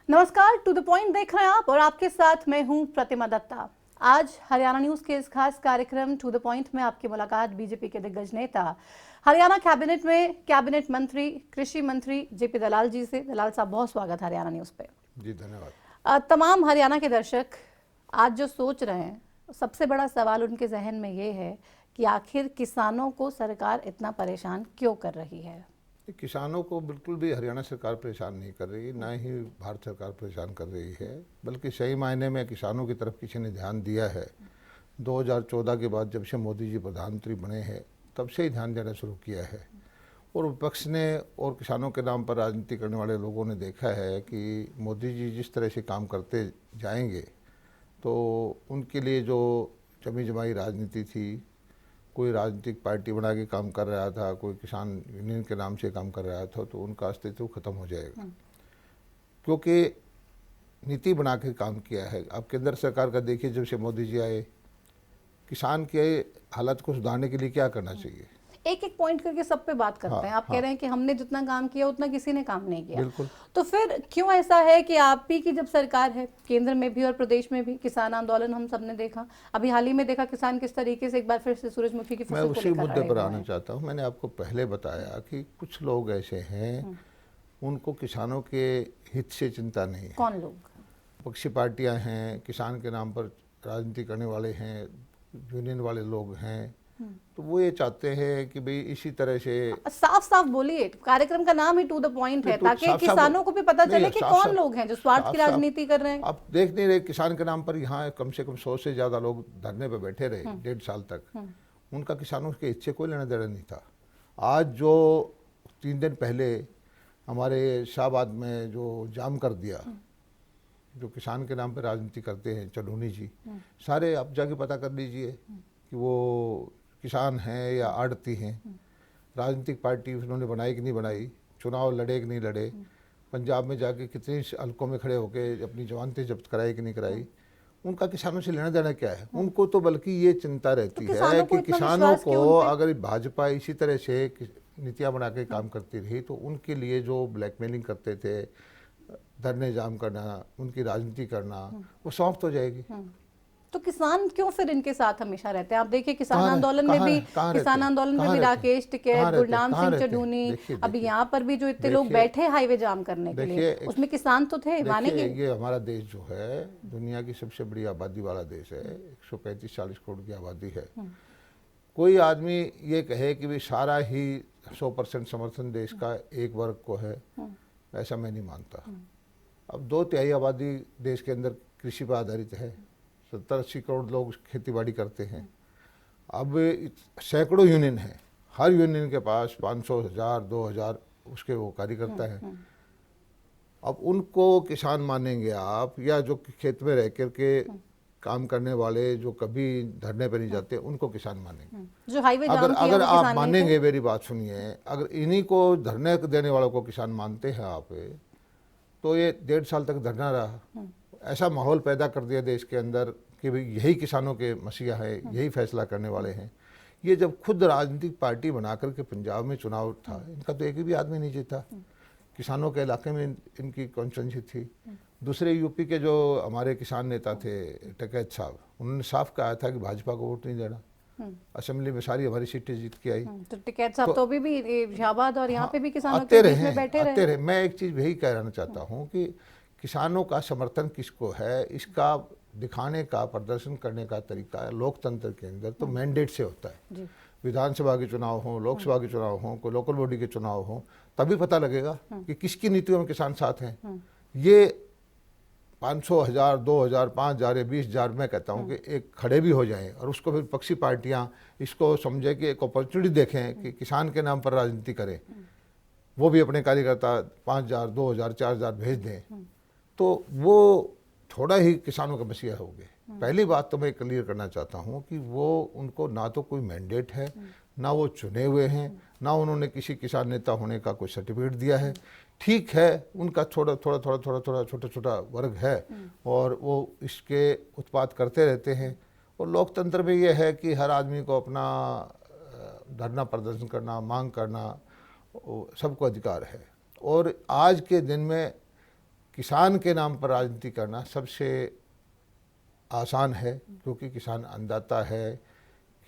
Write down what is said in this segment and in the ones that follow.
नमस्कार, to the point देख रहे हैं आप और आपके साथ मैं हूं प्रतिमा दत्ता। आज हरियाणा न्यूज के इस खास कार्यक्रम टू द पॉइंट में आपकी मुलाकात बीजेपी के दिग्गज नेता हरियाणा कैबिनेट में कैबिनेट मंत्री कृषि मंत्री जेपी दलाल जी से। दलाल साहब, बहुत स्वागत हरियाणा न्यूज पे। जी धन्यवाद। तमाम हरियाणा के दर्शक आज जो सोच रहे हैं, सबसे बड़ा सवाल उनके जहन में ये है कि आखिर किसानों को सरकार इतना परेशान क्यों कर रही है। किसानों को बिल्कुल भी हरियाणा सरकार परेशान नहीं कर रही, ना ही भारत सरकार परेशान कर रही है, बल्कि सही मायने में किसानों की तरफ किसी ने ध्यान दिया है 2014 के बाद। जब से मोदी जी प्रधानमंत्री बने हैं तब से ही ध्यान देना शुरू किया है। और विपक्ष ने और किसानों के नाम पर राजनीति करने वाले लोगों ने देखा है कि मोदी जी जिस तरह से काम करते जाएंगे तो उनके लिए जो जमी जमाई राजनीति थी, कोई राजनीतिक पार्टी बना के काम कर रहा था, कोई किसान यूनियन के नाम से काम कर रहा था, तो उनका अस्तित्व खत्म हो जाएगा। क्योंकि नीति बना के काम किया है। अब केंद्र सरकार का देखिए, जब से मोदी जी आए, किसान के हालत को सुधारने के लिए क्या करना चाहिए। एक एक पॉइंट करके सब पे बात करते हैं। आप कह रहे हैं कि हमने जितना काम किया उतना किसी ने काम नहीं किया। बिल्कुल। तो फिर क्यों ऐसा है कि आप ही की जब सरकार है, केंद्र में भी और प्रदेश में भी, किसान आंदोलन हम सबने देखा, अभी हाल ही में देखा किसान किस तरीके से एक बार फिर से सूरजमुखी की फसल मैं को उसी लेकर मुद्दे अड़े पर हुए आना हैं। चाहता हूँ। मैंने आपको पहले बताया कि कुछ लोग ऐसे हैं उनको किसानों के हित से चिंता नहीं है। कौन लोग? पक्षी पार्टियां हैं, किसान के नाम पर राजनीति करने वाले हैं, यूनियन वाले लोग हैं। तो वो ये चाहते हैं कि भाई इसी तरह से साफ साफ बोलिए। कार्यक्रम का नाम ही टू द पॉइंट है, ताकि किसानों को भी पता चले कि कौन लोग हैं जो स्वार्थ की राजनीति कर रहे हैं। आप देख नहीं रहे, किसान के नाम पर यहाँ कम से कम 100 से ज्यादा लोग धरने पे बैठे रहे 1.5 साल तक। उनका किसानों के हित से कोई लेना देना नहीं था। आज जो 3 दिन पहले हमारे शाहबाद में जो जाम कर दिया, जो किसान के नाम पर राजनीति करते हैं चढ़ूनी जी, सारे आप जाके पता कर लीजिए कि वो किसान हैं या आड़ती हैं। राजनीतिक पार्टी उन्होंने बनाई कि नहीं बनाई, चुनाव लड़े कि नहीं लड़े, पंजाब में जाके कितने हलकों में खड़े होकर अपनी जमानतें जब्त कराई कि नहीं कराई, उनका किसानों से लेना देना क्या है। उनको तो बल्कि ये चिंता रहती है कि किसानों को अगर भाजपा इसी तरह से नीतियाँ बना के काम करती रही तो उनके लिए जो ब्लैकमेलिंग करते थे, धरने जाम करना, उनकी राजनीति करना, वो समाप्त हो जाएगी। तो किसान क्यों फिर इनके साथ हमेशा रहते हैं? आप देखिए किसान आंदोलन में भी राकेश टिकैत, गुरनाम सिंह चढ़ूनी, अभी यहाँ पर भी जो इतने लोग बैठे हाईवे जाम करने के लिए, उसमें किसान तो थे, मानेंगे? ये हमारा देश जो है दुनिया की सबसे बड़ी आबादी वाला देश है। 135-40 करोड़ की आबादी है। कोई आदमी ये कहे कि भाई सारा ही 100% समर्थन देश का एक वर्ग को है, ऐसा मैं नहीं मानता। अब 2/3 आबादी देश के अंदर कृषि पर आधारित है। 70-80 करोड़ लोग खेती बाड़ी करते हैं। अब सैकड़ों यूनियन हैं, हर यूनियन के पास 500, 1000, 2000 उसके वो कार्यकर्ता हैं। अब उनको किसान मानेंगे आप, या जो खेत में रह कर के काम करने वाले जो कभी धरने पर नहीं जाते उनको किसान मानेंगे? जो हाईवे जाम किया अगर आप मानेंगे, मेरी बात सुनिए, अगर इन्हीं को धरने देने वालों को किसान मानते हैं आप, तो ये 1.5 साल तक धरना रहा। ऐसा माहौल पैदा कर दिया देश के अंदर कि भाई यही किसानों के मसीहा है, यही फैसला करने वाले हैं। ये जब खुद राजनीतिक पार्टी बना करके पंजाब में चुनाव था, इनका तो एक भी आदमी नहीं जीता। किसानों के इलाके में इनकी कॉन्स्टिट्यूंसी थी। दूसरे यूपी के जो हमारे किसान नेता थे टिकैत साहब, उन्होंने साफ कहा था कि भाजपा को वोट नहीं देना। असेंबली में सारी हमारी सीटें जीत के आई। तो टिकैत साहब तो अभी भी शाहबाद और यहाँ पे भी किसानों के बीच में बैठे रहे। मैं एक चीज़ यही कहना चाहता हूँ कि किसानों का समर्थन किसको है, इसका दिखाने का, प्रदर्शन करने का तरीका है लोकतंत्र के अंदर तो मैंडेट से होता है। विधानसभा के चुनाव हो, लोकसभा के चुनाव हो, कोई लोकल बॉडी के चुनाव हो, तभी पता लगेगा कि किसकी नीतियों में किसान साथ हैं। ये 500, 1000, 2000, 5000 या 20,000 मैं कहता हूँ कि एक खड़े भी हो जाएं और उसको फिर पक्षी पार्टियाँ इसको समझे कि एक अपॉर्चुनिटी देखें कि किसान के नाम पर राजनीति करें, वो भी अपने कार्यकर्ता 5000, 2000, 4000 भेज दें, तो वो थोड़ा ही किसानों का मसीहा हो गए। पहली बात तो मैं क्लियर करना चाहता हूँ कि वो उनको ना तो कोई मैंडेट है, ना वो चुने हुए हैं, ना उन्होंने किसी किसान नेता होने का कोई सर्टिफिकेट दिया है। ठीक है, उनका थोड़ा छोटा वर्ग है और वो इसके उत्पाद करते रहते हैं। और लोकतंत्र में ये है कि हर आदमी को अपना धरना प्रदर्शन करना, मांग करना सबको अधिकार है। और आज के दिन में किसान के नाम पर राजनीति करना सबसे आसान है, क्योंकि किसान अन्नदाता है,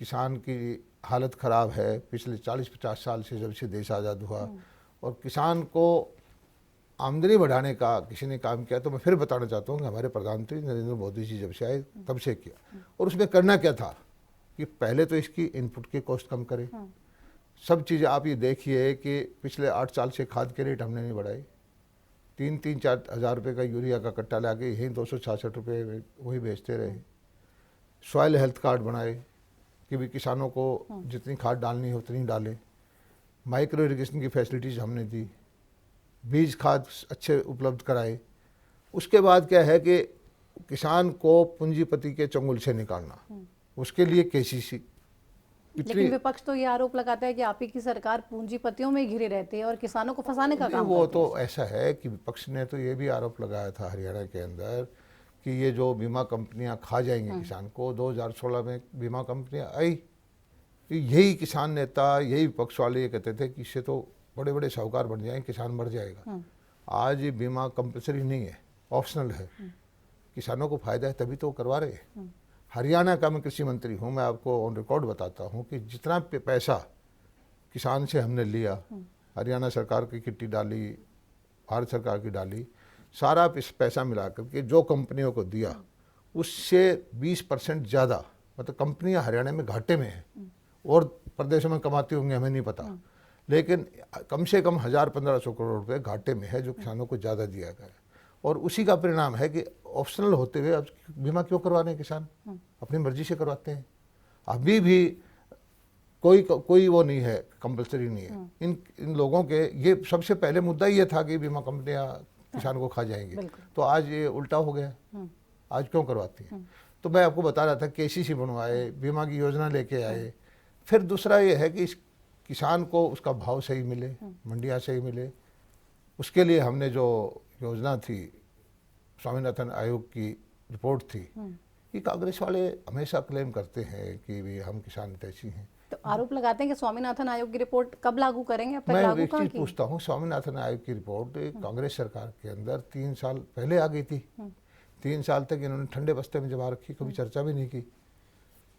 किसान की हालत ख़राब है पिछले 40-50 साल से जब से देश आज़ाद हुआ, और किसान को आमदनी बढ़ाने का किसी ने काम किया। तो मैं फिर बताना चाहता हूँ कि हमारे प्रधानमंत्री नरेंद्र मोदी जी जब से आए तब से किया, और उसमें करना क्या था कि पहले तो इसकी इनपुट की कॉस्ट कम करें। सब चीज़ें आप ये देखिए कि पिछले 8 साल से खाद के रेट हमने नहीं बढ़ाए। 3-4 हज़ार रुपये का यूरिया का कट्टा ला के यहीं 266 रुपये वही बेचते रहे। सॉइल हेल्थ कार्ड बनाए कि भी किसानों को जितनी खाद डालनी है उतनी डालें। माइक्रो इरिगेशन की फैसिलिटीज़ हमने दी, बीज खाद अच्छे उपलब्ध कराए। उसके बाद क्या है कि किसान को पूंजीपति के चंगुल से निकालना, उसके लिए केसीसी। लेकिन विपक्ष तो ये आरोप लगाता है कि आप ही की सरकार पूंजीपतियों में घिरे रहती है और किसानों को फंसाने का काम वो करती है। तो ऐसा है कि विपक्ष ने तो ये भी आरोप लगाया था हरियाणा के अंदर कि ये जो बीमा कंपनियां खा जाएंगी किसान को। 2016 में बीमा कंपनियां आई, तो यही किसान नेता, यही विपक्ष वाले ये कहते थे कि इससे तो बड़े बड़े साहूकार बन जाएंगे, किसान मर जाएगा। आज ये बीमा कंपलसरी नहीं है, ऑप्शनल है। किसानों को फायदा है तभी तो वो करवा रहे हैं। हरियाणा का मैं कृषि मंत्री हूँ, मैं आपको ऑन रिकॉर्ड बताता हूँ कि जितना पैसा किसान से हमने लिया, हरियाणा सरकार की किट्टी डाली, भारत सरकार की डाली, सारा पैसा मिला करके जो कंपनियों को दिया उससे 20% ज़्यादा, मतलब कंपनियां हरियाणा में घाटे में हैं और प्रदेशों में कमाती होंगी हमें नहीं पता, लेकिन कम से कम 1000-1500 करोड़ रुपए घाटे में है जो किसानों को ज़्यादा दिया गया है। और उसी का परिणाम है कि ऑप्शनल होते हुए अब बीमा क्यों करवा रहे हैं किसान, अपनी मर्जी से करवाते हैं। अभी भी कोई वो नहीं है, कंपलसरी नहीं है। इन लोगों के ये सबसे पहले मुद्दा ये था कि बीमा कंपनियां किसान को खा जाएंगी, तो आज ये उल्टा हो गया। आज क्यों करवाती है? तो मैं आपको बता रहा था केसीसी बनवाए, बीमा की योजना लेके आए। फिर दूसरा ये है कि इस किसान को उसका भाव सही मिले, मंडियाँ सही मिले। उसके लिए हमने जो योजना थी, स्वामीनाथन आयोग की रिपोर्ट थी, ये कांग्रेस वाले हमेशा क्लेम करते हैं कि भी हम किसान हितैषी हैं। तो आरोप लगाते हैं कि स्वामीनाथन आयोग की रिपोर्ट कब लागू करेंगे? अब तक मैं लागू एक कहाँ चीज की? पूछता हूँ, स्वामीनाथन आयोग की रिपोर्ट कांग्रेस सरकार के अंदर 3 साल पहले आ गई थी। 3 साल तक इन्होंने ठंडे बस्ते में जमा रखी, कभी चर्चा भी नहीं की,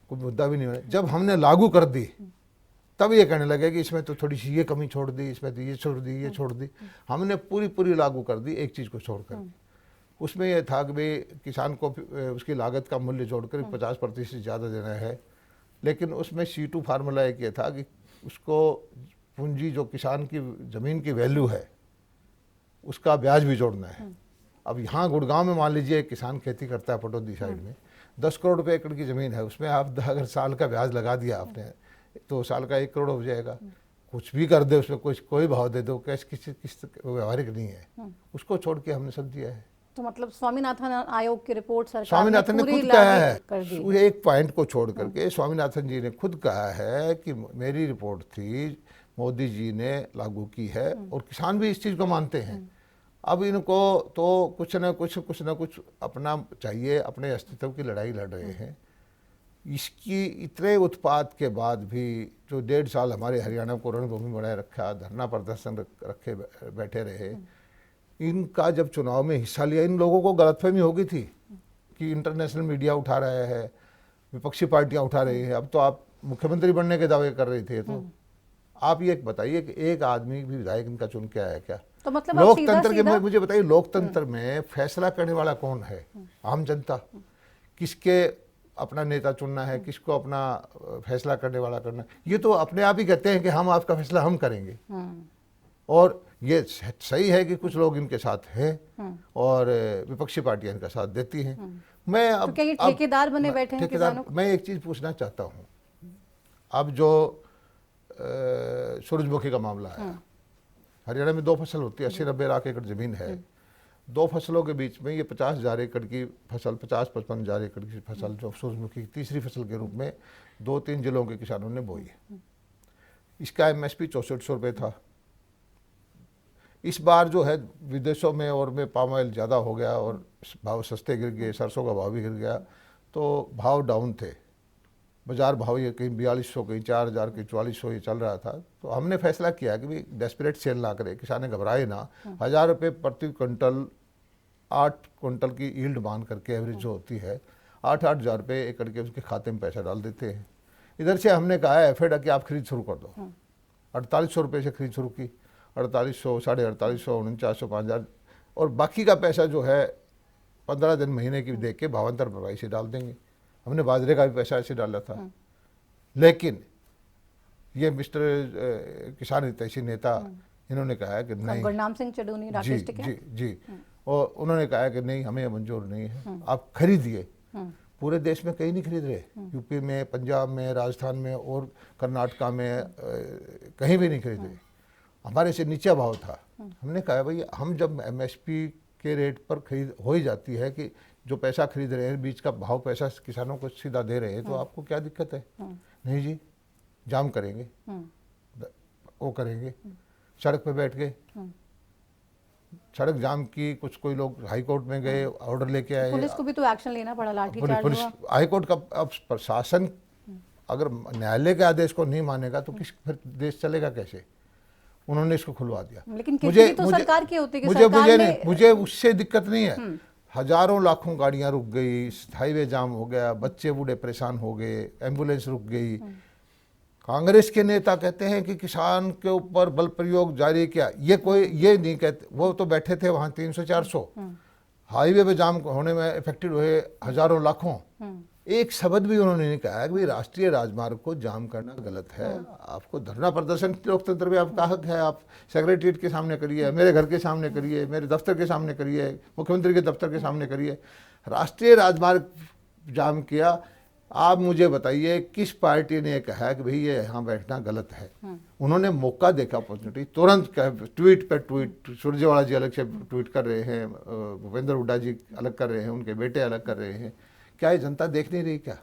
कोई मुद्दा भी नहीं हुआ। जब हमने लागू कर दी तब ये कहने लगे कि इसमें तो थोड़ी सी ये कमी छोड़ दी, इसमें तो ये छोड़ दी, ये छोड़ दी। हमने पूरी लागू कर दी, एक चीज़ को छोड़कर। उसमें यह था कि भाई किसान को उसकी लागत का मूल्य जोड़कर 50% ज़्यादा देना है, लेकिन उसमें C2 फार्मूला एक ये था कि उसको पूंजी जो किसान की ज़मीन की वैल्यू है उसका ब्याज भी जोड़ना है। अब यहाँ गुड़गांव में मान लीजिए एक किसान खेती करता है पटौदी साइड में, 10 करोड़ रुपए एकड़ की ज़मीन है, उसमें आप अगर साल का ब्याज लगा दिया आपने तो साल का 1 करोड़ हो जाएगा। कुछ भी कर दे उसमें, कोई भाव दे दो, कैसे किस व्यवहारिक नहीं है, उसको छोड़ के हमने सब दिया है। तो मतलब स्वामीनाथन आयोग की रिपोर्ट सरकार स्वामीनाथन ने पूरी खुद कहा लागू कर दी। है, एक पॉइंट को छोड़ करके स्वामीनाथन जी ने खुद कहा है कि मेरी रिपोर्ट थी, मोदी जी ने लागू की है, और किसान भी इस चीज़ को मानते हैं। अब इनको तो कुछ न कुछ अपना चाहिए, अपने अस्तित्व की लड़ाई लड़ रहे हैं। इसकी इतने उत्पाद के बाद भी जो 1.5 साल हमारे हरियाणा को रणभूमि बनाए रखा, धरना प्रदर्शन रखे बैठे रहे, इनका जब चुनाव में हिस्सा लिया, इन लोगों को गलतफहमी हो गई थी कि इंटरनेशनल मीडिया उठा रहा है, विपक्षी पार्टियां उठा रही है, अब तो आप मुख्यमंत्री बनने के दावे कर रहे थे। तो आप ये बताइए कि एक आदमी भी विधायक इनका चुन के आया क्या? तो मतलब लोकतंत्र के, मुझे बताइए, लोकतंत्र में फैसला करने वाला कौन है? आम जनता। किसके अपना नेता चुनना है, किसको अपना फैसला करने वाला करना, ये तो अपने आप ही कहते हैं कि हम आपका फैसला हम करेंगे। और ये सही है कि कुछ लोग इनके साथ हैं और विपक्षी पार्टियां इनका साथ देती हैं। मैं तो क्या ये ठेकेदार बने बैठे हैं किसानों को? मैं एक चीज पूछना चाहता हूँ, अब जो सूरजमुखी का मामला है, हरियाणा में 2 फसल होती है, 80-90 लाख एकड़ जमीन है। 2 फसलों के बीच में ये 50,000 एकड़ की फसल, 50-55,000 एकड़ की फसल जो सूरजमुखी की तीसरी फसल के रूप में 2-3 जिलों के किसानों ने बोई है। इसका MSP 6400 रुपये था। इस बार जो है विदेशों में और में पाम ऑयल ज़्यादा हो गया और भाव सस्ते गिर गए, सरसों का भाव भी गिर गया, तो भाव डाउन थे। बाजार भाव ये कहीं 4200, कहीं 4000, कहीं 4400 ये चल रहा था। तो हमने फैसला किया कि भाई डेस्परेट सेल ना करें, किसान घबराए ना, 1000 रुपये प्रति क्विंटल 8 क्विंटल की यील्ड मान करके एवरेज जो होती है 8-8 हज़ार रुपये एकड़ के उसके खाते में पैसा डाल देते हैं। इधर से हमने कहा है एफेडा कि आप खरीद शुरू कर दो, 4800 रुपये से खरीद शुरू की, 4800, 4850, 4900, 5000 और बाकी का पैसा जो है 15 दिन महीने की देख के भावांतर भरपाई से डाल देंगे। हमने बाजरे का भी पैसा ऐसे डाला था। लेकिन ये मिस्टर किसान हितैषी नेता इन्होंने कहा है कि नहीं, गुरनाम सिंह चडूनी, जी राकेश टिकैत। जी जी, और उन्होंने कहा है कि नहीं हमें मंजूर नहीं है, आप खरीदिए। पूरे देश में कहीं नहीं खरीद रहे, यूपी में, पंजाब में, राजस्थान में और कर्नाटका में कहीं भी नहीं खरीद रहे। हमारे से नीचा भाव था। हमने कहा भाई हम जब एमएसपी के रेट पर खरीद हो ही जाती है कि जो पैसा खरीद रहे हैं बीच का भाव पैसा किसानों को सीधा दे रहे हैं, तो आपको क्या दिक्कत है? नहीं जी, जाम करेंगे, वो करेंगे, सड़क पे बैठ गए, सड़क जाम की, कुछ कोई लोग हाई कोर्ट में गए, ऑर्डर लेके आए। पुलिस को भी तो एक्शन लेना पड़ा, लाठीचार्ज हुआ। हाई कोर्ट का अब प्रशासन अगर न्यायालय के आदेश को नहीं मानेगा तो किस फिर देश चलेगा कैसे? उन्होंने इसको खुलवा दिया। लेकिन किसी तो सरकार की होती है कि मुझे उससे दिक्कत नहीं है। हजारों लाखों गाड़ियां रुक गई, हाईवे जाम हो गया, बच्चे बूढ़े परेशान हो गए, एम्बुलेंस रुक गई। कांग्रेस के नेता कहते हैं कि किसान के ऊपर बल प्रयोग जारी किया, ये नहीं कहते। वो तो बैठे थे वहां 300-400, हाईवे पे जाम होने में इफेक्टेड हुए हजारों लाखों। एक शब्द भी उन्होंने नहीं कहा कि भाई राष्ट्रीय राजमार्ग को जाम करना गलत है। आपको धरना प्रदर्शन लोकतंत्र में आपका हक है, आप सेक्रेटरीट के सामने करिए, मेरे घर के सामने करिए, मेरे दफ्तर के सामने करिए, मुख्यमंत्री के दफ्तर के सामने करिए। राष्ट्रीय राजमार्ग जाम किया, आप मुझे बताइए किस पार्टी ने कहा कि भाई ये यहाँ बैठना गलत है? उन्होंने मौका देखा, अपॉर्चुनिटी, तुरंत ट्वीट पर ट्वीट, सुरजेवाला जी अलग से ट्वीट कर रहे हैं, भूपेंद्र हुड्डा जी अलग कर रहे हैं, उनके बेटे अलग कर रहे हैं। क्या ये जनता देख नहीं रही क्या?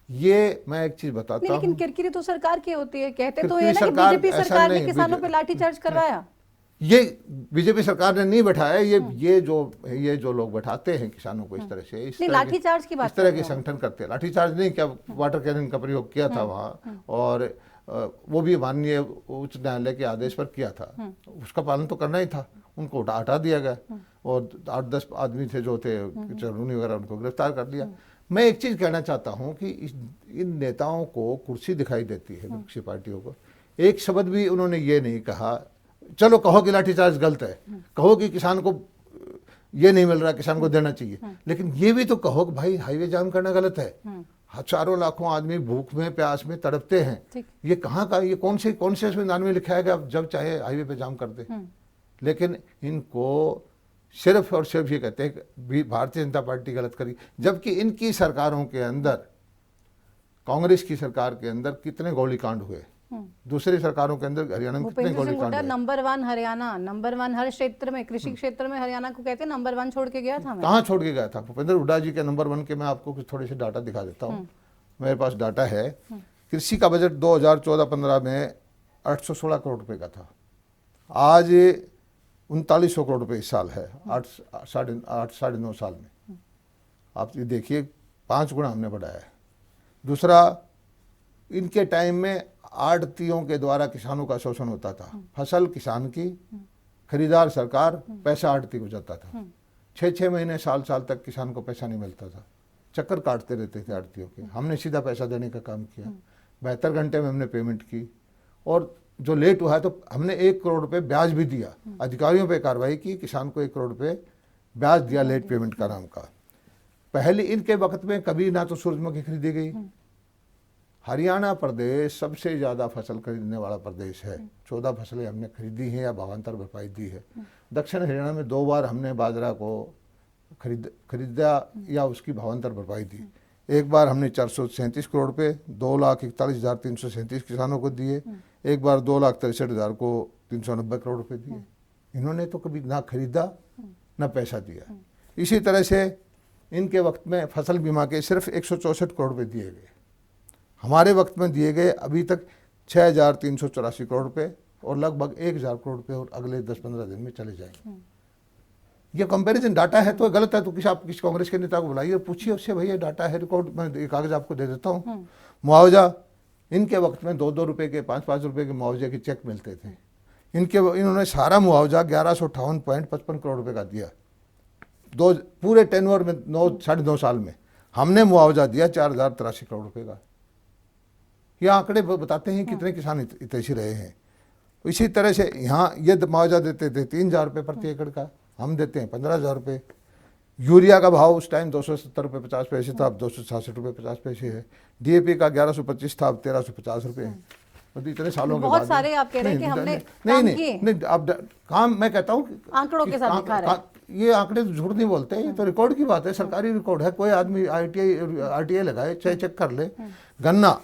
ये मैं एक चीज बताता हूँ, लेकिन किरकिरी तो सरकार की होती है। कहते तो ये ना कि बीजेपी सरकार ने किसानों पे लाठीचार्ज करवाया। ये बीजेपी सरकार ने नहीं बैठाया, ये जो लोग बैठाते हैं किसानों को इस तरह से, इस लाठीचार्ज की बात, इस तरह के संगठन करते हैं। लाठीचार्ज नहीं, क्या वाटर कैनन का प्रयोग किया था वहाँ, और वो भी माननीय उच्च न्यायालय के आदेश पर किया था। उसका पालन तो करना ही था, उनको हटा दिया गया और 8-10 आदमी थे जो थे चरनूनी वगैरह, उनको गिरफ्तार कर लिया। मैं एक चीज कहना चाहता हूँ कि इन नेताओं को कुर्सी दिखाई देती है, विपक्षी पार्टियों को। एक शब्द भी उन्होंने ये नहीं कहा, चलो कहो कि लाठीचार्ज गलत है, कहो कि किसान को ये नहीं मिल रहा, किसान को देना चाहिए, लेकिन ये भी तो कहो कि भाई हाईवे जाम करना गलत है। हजारों लाखों आदमी भूख में प्यास में तड़पते हैं। ये कहाँ का, ये कौन से संविधान में लिखा है कि आप जब चाहे हाईवे पे जाम कर दे? लेकिन इनको सिर्फ और सिर्फ ये कहते हैं कि भारतीय जनता पार्टी गलत करी, जबकि इनकी सरकारों के अंदर, कांग्रेस की सरकार के अंदर कितने गोलीकांड हुए, दूसरी सरकारों के अंदर हरियाणा में कितने गोलीकांड हुए। नंबर 1 हरियाणा, नंबर 1 हर क्षेत्र में, कृषि क्षेत्र में हरियाणा को कहते हैं नंबर 1 छोड़ के गया था। कहाँ छोड़ के गया था? भूपेंद्र हुड्डा जी के नंबर 1 के मैं आपको कुछ थोड़े से डाटा दिखा देता हूँ, मेरे पास डाटा है। कृषि का बजट 2014-15 में 816 करोड़ रुपए का था, आज 3900 करोड़ रुपए इस साल है, 8-9 साल में। आप ये देखिए 5 गुना हमने बढ़ाया है। दूसरा, इनके टाइम में आड़तियों के द्वारा किसानों का शोषण होता था। फसल किसान की, खरीदार सरकार, पैसा आड़ती को जाता था। 6-6 महीने, साल तक किसान को पैसा नहीं मिलता था, चक्कर काटते रहते थे आड़तियों के। हमने सीधा पैसा देने का काम किया, 72 घंटे में हमने पेमेंट की, और जो लेट हुआ है तो हमने 1 करोड़ रुपए ब्याज भी दिया, अधिकारियों पे कार्रवाई की, किसान को 1 करोड़ रुपए ब्याज दिया लेट पेमेंट का नाम का। पहले इनके वक्त में कभी ना तो सूरजमुखी खरीदी गई। हरियाणा प्रदेश सबसे ज्यादा फसल खरीदने वाला प्रदेश है, 14 फसलें हमने खरीदी हैं या भावांतर भरपाई दी है। दक्षिण हरियाणा में 2 बार हमने बाजरा को खरीदा या उसकी भावांतर भरपाई दी। एक बार हमने 437 करोड़ रुपए 2,41,337 किसानों को दिए, एक बार 2,63,000 को 390 करोड़ रुपए दिए। इन्होंने तो कभी ना खरीदा ना पैसा दिया। इसी तरह से इनके वक्त में फसल बीमा के सिर्फ 164 करोड़ रुपए दिए गए, हमारे वक्त में दिए गए अभी तक 6,384 करोड़ रुपए, और लगभग 1,000 करोड़ रुपए और अगले 10-15 दिन में चले जाएंगे। ये कंपैरिजन डाटा है तो गलत है तो आप किसी कांग्रेस के नेता को बुलाइए, पूछिए उससे, भैया डाटा है, रिकॉर्ड, मैं ये कागज आपको दे देता हूँ। मुआवजा, इनके वक्त में 2-2 रुपए के, 5-5 रुपए के मुआवजे के चेक मिलते थे। इन्होंने सारा मुआवजा 1158.55 करोड़ रुपए का दिया। दो पूरे टेन्योर में 9 साढ़े 9 साल में हमने मुआवजा दिया 4083 करोड़ रुपए का। ये आंकड़े बताते हैं कितने किसान हितैषी रहे हैं। इसी तरह से यहाँ ये मुआवजा देते थे 3000 रुपये प्रति एकड़ का, हम देते हैं 15,000 रुपये। यूरिया का भाव उस टाइम 270 रुपये 50 पैसे था, अब 266 रुपये 50 पैसे है। DAP का 1125 था, अब 1350 रुपये है। तो इतने सालों के बाद बहुत सारे आप कह रहे हैं कि हमने काम किए। नहीं, अब काम मैं कहता हूँ आंकड़ों के साथ दिखा रहे हैं। ये आंकड़े तो झूठ नहीं बोलते, ये तो रिकॉर्ड की बात है, सरकारी रिकॉर्ड है। कोई आदमी RTI लगाए, चाहे चेक कर ले। गन्ना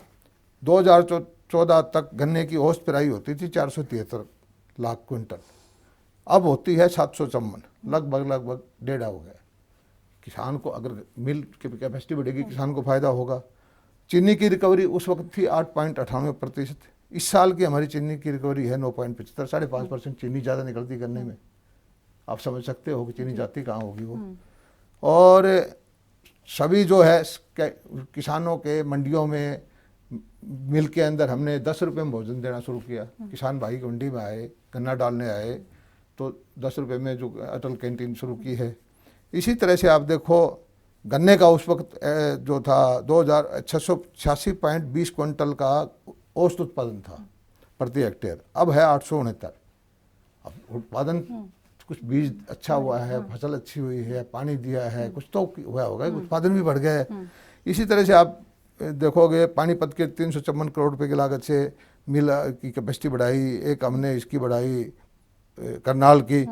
2014 तक गन्ने की औसत पेराई होती थी 473 लाख क्विंटल, अब होती है 754, लगभग डेढ़ा हो गया। किसान को अगर मिल की कैपेसिटी बढ़ेगी, किसान को फायदा होगा। चीनी की रिकवरी उस वक्त थी 8.98%। इस साल की हमारी चीनी की रिकवरी है 9.75, 5.5% चीनी ज़्यादा निकलती गन्ने में। आप समझ सकते हो कि चीनी जाती कहाँ होगी वो। और सभी जो है किसानों के मंडियों में, मिल के अंदर हमने 10 रुपये में भोजन देना शुरू किया। किसान भाई मंडी में आए, गन्ना डालने आए तो 10 रुपये में जो अटल कैंटीन शुरू की है। इसी तरह से आप देखो गन्ने का उस वक्त जो था 2686.20 क्विंटल का औसत उत्पादन था प्रति हेक्टेयर, अब है 869। अब उत्पादन कुछ बीज अच्छा हुआ है, फसल अच्छी हुई है, पानी दिया है, कुछ तो हुआ होगा, उत्पादन भी बढ़ गया है। इसी तरह से आप देखोगे पानीपत के 354 करोड़ रुपए की लागत से मिल की कैपेसिटी बढ़ाई, एक हमने इसकी बढ़ाई करनाल की।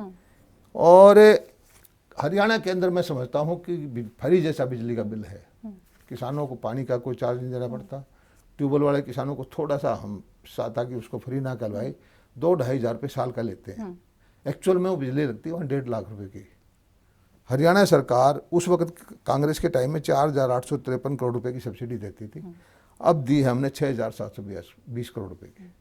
और हरियाणा के अंदर मैं समझता हूँ कि फ्री जैसा बिजली का बिल है, किसानों को पानी का कोई चार्ज नहीं देना पड़ता। ट्यूबवेल वाले किसानों को थोड़ा सा हम साथ कि उसको फ्री ना करवाए, 2-2.5 हज़ार रुपये साल का लेते हैं। एक्चुअल में वो बिजली लगती है वहाँ 1.5 लाख रुपए की। हरियाणा सरकार उस वक्त कांग्रेस के टाइम में 4,853 करोड़ रुपए की सब्सिडी देती थी, अब दी है हमने 6,720 करोड़ रुपए की।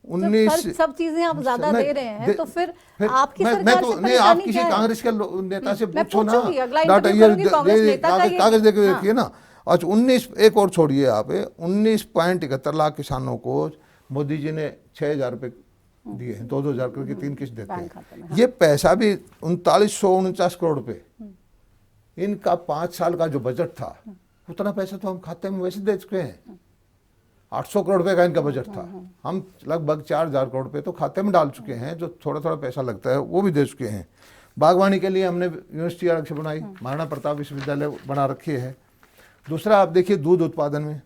19 सब चीजें आप ज्यादा दे रहे हैं तो फिर आपकी सरकार मैं से तो नहीं, परेशानी आप किसी क्या है? कांग्रेस के नेता से मैं पूछो ना, पूछूंगी, अगला इंटरव्यू करूंगी कांग्रेस नेता का ये। कागज देके देखिए ना। अच्छा 19, एक और छोड़िए आप, 19.71 लाख किसानों को मोदी जी ने 6,000 रुपये दिए हैं, 2-2 हज़ार करके 3 किस्त देते हैं। ये पैसा भी 3949 करोड़ रुपए, इनका 5 साल का जो बजट था उतना पैसा तो हम खाते में वैसे दे चुके हैं। 800 करोड़ रुपए का इनका बजट था, हम लगभग 4,000 करोड़ रुपए तो खाते में डाल चुके हैं। जो थोड़ा थोड़ा पैसा लगता है वो भी दे चुके हैं। बागवानी के लिए हमने यूनिवर्सिटी अलग से बनाई, महाराणा प्रताप विश्वविद्यालय बना रखी है। दूसरा आप देखिए दूध उत्पादन में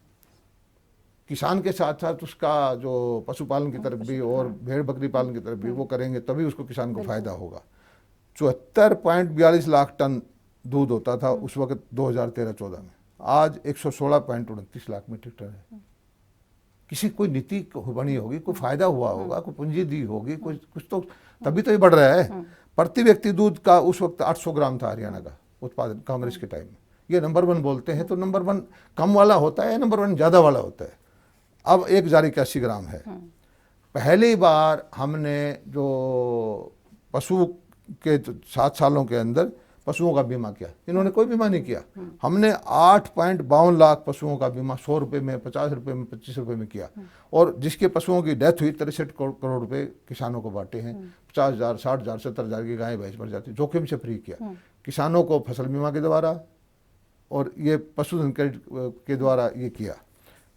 किसान के साथ साथ उसका जो पशुपालन की तरफ भी और भेड़ बकरी पालन की तरफ भी वो करेंगे, तभी उसको किसान को फायदा होगा। 74.42 लाख टन दूध होता था उस वक्त 2013-14 में, आज 116.29 लाख मीट्रिक टन है। किसी कोई नीति बनी होगी, कोई फायदा हुआ होगा, कोई पूंजी दी होगी, कुछ तो, तभी तो ये बढ़ रहा है। प्रति व्यक्ति दूध का उस वक्त 800 ग्राम था हरियाणा का उत्पादन कांग्रेस के टाइम में। ये नंबर 1 बोलते हैं, तो नंबर 1 कम वाला होता है, नंबर 1 ज़्यादा वाला होता है। अब 1,081 ग्राम है। पहली बार हमने जो पशु के 7 सालों के अंदर पशुओं का बीमा किया, इन्होंने कोई बीमा नहीं किया। हमने 8.52 लाख पशुओं का बीमा 100 रुपये में, 50 रुपये में, 25 रुपये में किया। और जिसके पशुओं की डेथ हुई 63 करोड़ रुपए किसानों को बांटे हैं। 50,000, 60,000, 70,000 की गाय भैंस मर जाती, जोखिम से फ्री किया किसानों को फसल बीमा के द्वारा, और ये पशुधन क्रेडिट के द्वारा ये किया।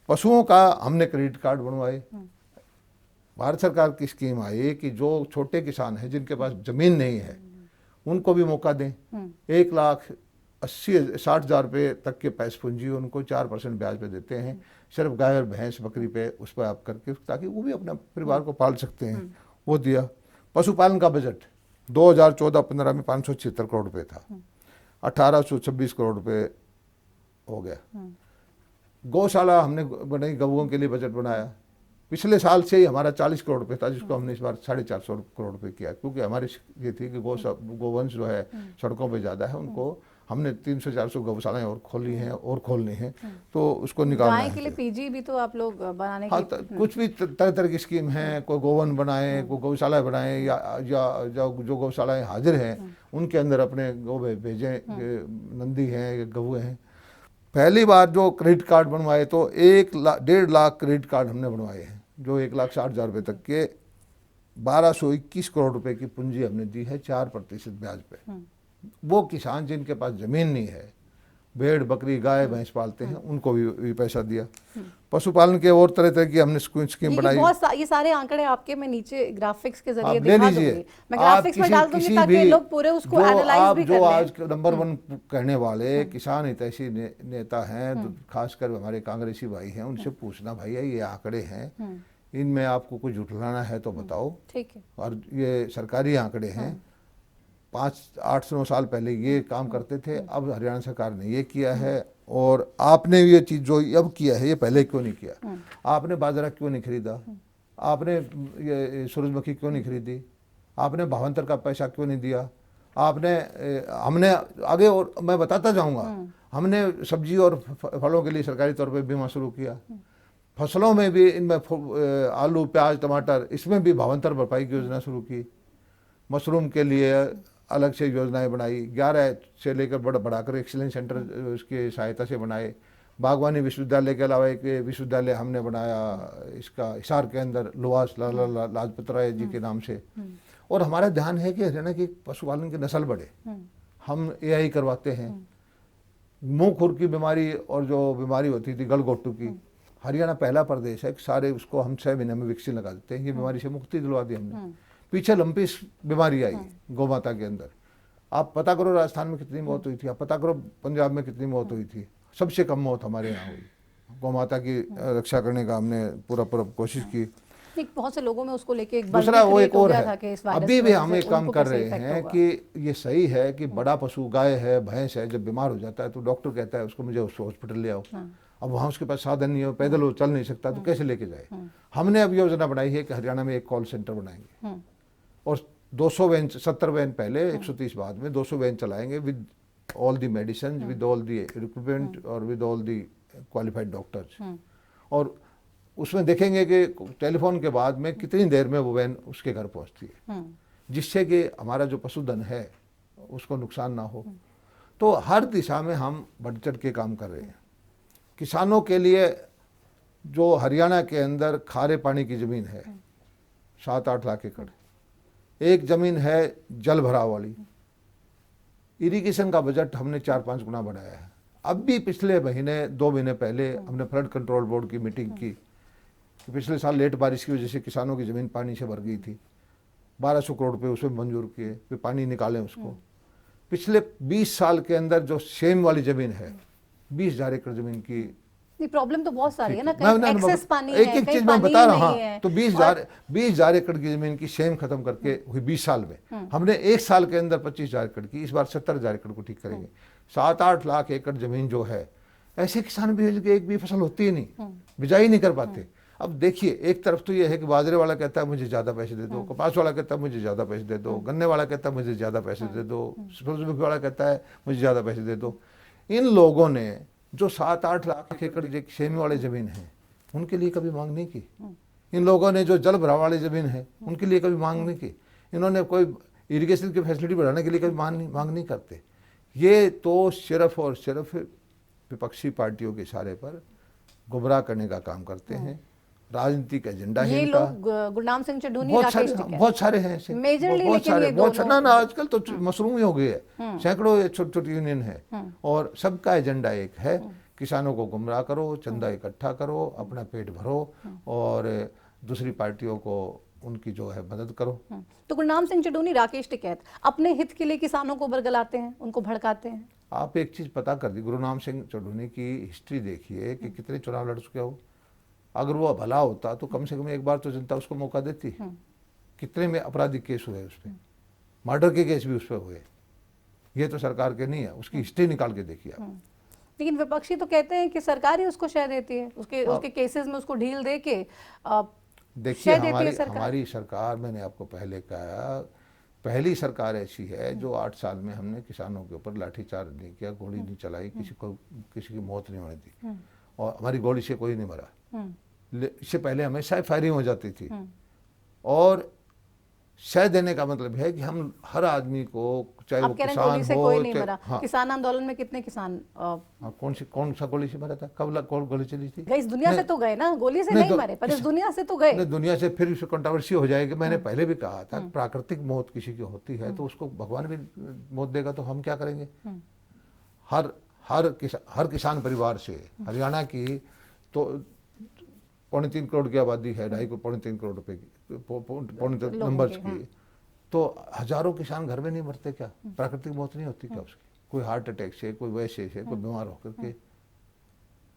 पशुओं का हमने क्रेडिट कार्ड बनवाए। भारत सरकार की स्कीम आई कि जो छोटे किसान हैं जिनके पास जमीन नहीं है उनको भी मौका दें। 1,80,60,000 रुपये तक के पैसे पूंजी उनको 4% ब्याज पे देते हैं, सिर्फ गाय और भैंस बकरी पे उस पर आप करके, ताकि वो भी अपने परिवार को पाल सकते हैं। वो दिया। पशुपालन का बजट 2014-15 में 576 करोड़ रुपये था, 1,826 करोड़ रुपये हो गया। गौशाला हमने बनाई, गऊओं के लिए बजट बनाया। पिछले साल से ही हमारा 40 करोड़ रुपये था, जिसको हमने इस बार 450 करोड़ रुपये किया, क्योंकि हमारी ये थी कि गोवंश जो है सड़कों पे ज़्यादा है, उनको हमने 300-400 गौशालाएं और खोली हैं और खोलनी है, तो उसको निकालना है। गाय के लिए पीजी भी तो आप लोग बनाने हाँ, कुछ भी तरह तरह की स्कीम है। कोई गोवन बनाए, कोई गौशाला बनाए, या जो गौशालाएं हाजिर हैं उनके अंदर अपने गौ भेजें, नंदी हैं, गऊ हैं। पहली बार जो क्रेडिट कार्ड बनवाए तो 1.5 लाख क्रेडिट कार्ड हमने बनवाए हैं, जो 1,60,000 रुपये तक के 1,221 करोड़ रुपए की पूंजी हमने दी है 4% ब्याज पे। वो किसान जिनके पास ज़मीन नहीं है, भेड़ बकरी गाय भैंस पालते हैं, उनको भी पैसा दिया। पशुपालन के और तरह तरह की हमने स्कीम बनाई। ये सारे आंकड़े आपके मैं नीचे ग्राफिक्स के जरिए आप ले दिखा लीजिए। दूंगी, मैं आप ग्राफिक्स में डाल दूंगी ताकि लोग पूरे उसको एनालाइज भी कर जो लें। आज नंबर 1 कहने वाले किसान हितैषी नेता हैं, खासकर हमारे कांग्रेसी भाई हैं, उनसे पूछना भाई ये आंकड़े हैं, इनमें आपको कुछ जुटलाना है तो बताओ। ठीक है। और ये सरकारी आंकड़े हैं, 5-8-9 साल पहले ये काम करते थे, अब हरियाणा सरकार ने ये किया है। और आपने ये चीज़ जो अब किया है ये पहले क्यों नहीं किया? आपने बाजरा क्यों नहीं खरीदा? आपने ये सूरजमुखी क्यों नहीं खरीदी? आपने भावांतर का पैसा क्यों नहीं दिया? हमने आगे और मैं बताता जाऊंगा, हमने सब्जी और फलों के लिए सरकारी तौर पे बीमा शुरू किया। फसलों में भी, इनमें आलू प्याज टमाटर, इसमें भी भावांतर भरपाई की योजना शुरू की। मशरूम के लिए अलग से योजनाएं बनाई, 11 से लेकर बढ़ाकर एक्सीलेंस सेंटर उसकी सहायता से बनाए। बागवानी विश्वविद्यालय के अलावा एक विश्वविद्यालय हमने बनाया इसका हिसार के अंदर, लुवास लाजपत राय जी के नाम से। और हमारा ध्यान है कि हरियाणा की पशुपालन की नस्ल बढ़े। हम AI करवाते हैं। मुंह खुर की बीमारी और जो बीमारी होती थी गलघोटू की, हरियाणा पहला प्रदेश है कि सारे उसको हम 6 महीने में वैक्सीन लगा देते हैं। ये बीमारी से मुक्ति दिलवा दी हमने। पीछे लंपी बीमारी आई गौ माता के अंदर। आप पता करो राजस्थान में कितनी मौत हुई थी, आप पता करो पंजाब में कितनी मौत हुई थी। सबसे कम मौत हमारे यहाँ हुई। गौ माता की रक्षा करने का हमने पूरा कोशिश की। बहुत से लोगों में उसको लेके एक दूसरा वो एक और है, अभी भी हम एक एक काम कर रहे हैं कि ये सही है कि बड़ा पशु गाय है भैंस है जब बीमार हो जाता है तो डॉक्टर कहता है उसको मुझे हॉस्पिटल ले आओ। अब वहाँ उसके पास साधन नहीं हो, पैदल वो चल नहीं सकता, तो कैसे लेके जाए? हमने अब योजना बनाई है कि हरियाणा में एक कॉल सेंटर बनाएंगे और 200 वैन, 70 वैन पहले, 130 बाद में 200 वैन चलाएंगे with all the medicine, with all the equipment और with all the qualified doctors. और उसमें देखेंगे कि टेलीफोन के बाद में कितनी देर में वो वैन उसके घर पहुंचती है, जिससे कि हमारा जो पशुधन है उसको नुकसान ना हो। तो हर दिशा में हम बढ़ चढ़ के काम कर रहे हैं। किसानों के लिए जो हरियाणा के अंदर खारे पानी की ज़मीन है 7-8 लाख एकड़, एक ज़मीन है जल भराव वाली, इरिगेशन का बजट हमने 4-5 गुना बढ़ाया है। अब भी पिछले महीने 2 महीने पहले हमने फ्लड कंट्रोल बोर्ड की मीटिंग की कि पिछले साल लेट बारिश की वजह से किसानों की ज़मीन पानी से भर गई थी। 1200 करोड़ रुपये उसमें मंजूर किए, फिर पानी निकालें उसको। पिछले 20 साल के अंदर जो सेम वाली ज़मीन है 20,000 एकड़ ज़मीन की, प्रॉब्लम तो बहुत सारी है ना, कहीं एक्सेस पानी है, एक चीज मैं बता रहा हूँ। तो 20,000 एकड़ की जमीन की सेम खत्म करके हुई 20 साल में। हमने 1 साल के अंदर 25,000 एकड़ की, इस बार 70,000 एकड़ को ठीक करेंगे। 7-8 लाख एकड़ जमीन जो है, ऐसे किसान भी एक भी फसल होती ही नहीं, बिजाई नहीं कर पाते। अब देखिए, एक तरफ तो ये है कि बाजरे वाला कहता है मुझे ज़्यादा पैसे दे दो, कपास वाला कहता है मुझे ज़्यादा पैसे दे दो, गन्ने वाला कहता है मुझे ज़्यादा पैसे दे दो, सूरजमुखी वाला कहता है मुझे ज़्यादा पैसे दे दो। इन लोगों ने जो 7-8 लाख एकड़ सेमी वाले ज़मीन है उनके लिए कभी मांग नहीं की। इन लोगों ने जो जल भराव वाली ज़मीन है उनके लिए कभी मांग नहीं की। इन्होंने कोई इरिगेशन की फैसिलिटी बढ़ाने के लिए कभी मांग नहीं करते। ये तो सिर्फ और सिर्फ विपक्षी पार्टियों के इशारे पर गुमराह करने का काम करते हैं। राजनीतिक एजेंडा है इनका। गुरनाम सिंह चड्ढूनी, राकेश टिकैत, बहुत सारे हैं ऐसे, मेजरली, बहुत सारे, बहुत दोनों ना आजकल तो मशरूम ही हो गए है, सैकड़ों छोटी छोटी यूनियन है और सबका एजेंडा एक है, किसानों को गुमराह करो, चंदा इकट्ठा करो, अपना पेट भरो और दूसरी पार्टियों को उनकी जो है मदद करो। तो गुरनाम सिंह चड्ढूनी, राकेश टिकैत अपने हित के लिए किसानों को बरगलाते हैं, उनको भड़काते हैं। आप एक चीज पता कर दी, गुरनाम सिंह चड्ढूनी की हिस्ट्री देखिए कि कितने चुनाव लड़ चुके हो। अगर वो भला होता तो कम से कम एक बार तो जनता उसको मौका देती। कितने में आपराधिक केस हुए उस पर, मर्डर के केस भी उस पर हुए। ये तो सरकार के नहीं है, उसकी हिस्ट्री निकाल के देखिए आप। लेकिन विपक्षी तो कहते हैं कि सरकार ही उसको शय देती है, उसके केसेस में उसको ढील दे के देखिए हमारी सरकार, मैंने आपको पहले कहा, पहली सरकार ऐसी है जो 8 साल में हमने किसानों के ऊपर लाठीचार्ज नहीं किया, गोली नहीं चलाई, किसी की मौत नहीं होने दी और हमारी गोली से कोई नहीं मरा। इससे पहले हमेशा फायरिंग हो जाती थी और सह देने का मतलब है कि हम हर आदमी को, चाहे वो आप कह रहे हैं किसान गोली से हो, कोई नहीं चाहे- मरा। हाँ, किसान आंदोलन में कितने किसान हाँ, कौन सा गोली से मरा था, कौन गोली चली थी? गए? इस दुनिया से नहीं, तो गए ना, गोली से नहीं, नहीं मरे, पर इस दुनिया से तो गए। नहीं, दुनिया से फिर उसमें कंट्रोवर्सी हो जाएगी। मैंने पहले भी कहा था, प्राकृतिक मौत किसी की होती है तो उसको भगवान भी मौत देगा, तो हम क्या करेंगे? हर किसान परिवार से, हरियाणा की तो 3.25 करोड़ की आबादी है, 3.5 करोड़ रुपए की, पौने नंबर्स की, तो हजारों किसान घर में नहीं मरते क्या? प्राकृतिक मौत नहीं होती क्या उसकी? कोई हार्ट अटैक से, कोई वैसे से, कोई बीमार होकर के।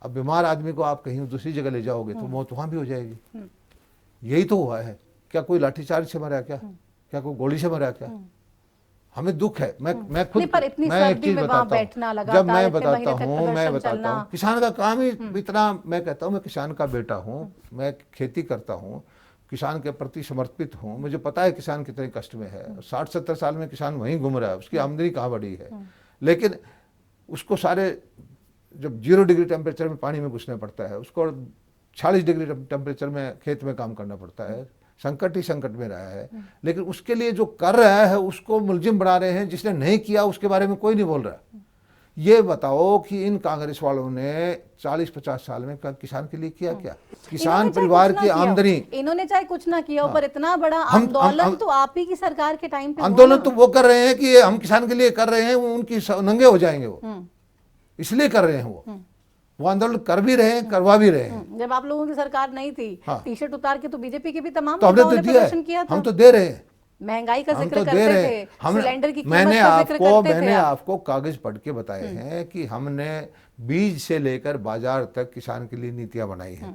अब बीमार आदमी को आप कहीं दूसरी जगह ले जाओगे तो मौत वहां भी हो जाएगी। यही तो हुआ है। क्या कोई लाठीचार्ज से मरा क्या? क्या कोई गोली से मरा क्या? हमें दुख है। मैं खुद, नहीं, पर इतनी मैं एक सर्दी चीज में बताता वहाँ हूँ, बैठना, जब लगातार मैं इतने बताता महीने तक हूँ, प्रदर्शन चलना। किसान का काम ही इतना, मैं कहता हूँ मैं किसान का बेटा हूँ, मैं खेती करता हूँ, किसान के प्रति समर्पित हूँ, मुझे पता है किसान कितने कष्ट में है। 60-70 साल में किसान वहीं घूम रहा है, उसकी आमदनी कहाँ बढ़ी है, लेकिन उसको सारे, जब 0 डिग्री टेम्परेचर में पानी में घुसना पड़ता है, उसको 40 डिग्री टेम्परेचर में खेत में काम करना पड़ता है, संकट ही संकट में रहा है। लेकिन उसके लिए जो कर रहा है उसको मुलजिम बना रहे हैं, जिसने नहीं किया उसके बारे में कोई नहीं बोल रहा। ये बताओ कि इन कांग्रेस वालों ने 40-50 साल में किसान के लिए किया क्या? किसान परिवार की आमदनी, इन्होंने चाहे कुछ ना किया हो, पर इतना बड़ा हम आंदोलन तो आप ही की सरकार के टाइम पे हुआ आंदोलन ना। तो वो कर रहे हैं कि हम किसान के लिए कर रहे हैं, वो उनकी नंगे हो जाएंगे, वो इसलिए कर रहे हैं। वो आंदोलन कर भी रहे हैं, करवा भी रहे हैं। जब आप लोगों की सरकार नहीं थी, हाँ। टी शर्ट उतार के तो बीजेपी के भी तमाम तो हमने नेताओं तो ने दिया प्रदर्शन है, किया था। हम तो दे रहे हैं, महंगाई का हम जिक्र तो दे करते रहे थे, हैं। सिलेंडर की कीमत मैंने का जिक्र करते थे मैंने आप। आपको कागज पढ़ के बताए हैं कि हमने बीज से लेकर बाजार तक किसान के लिए नीतियां बनाई हैं।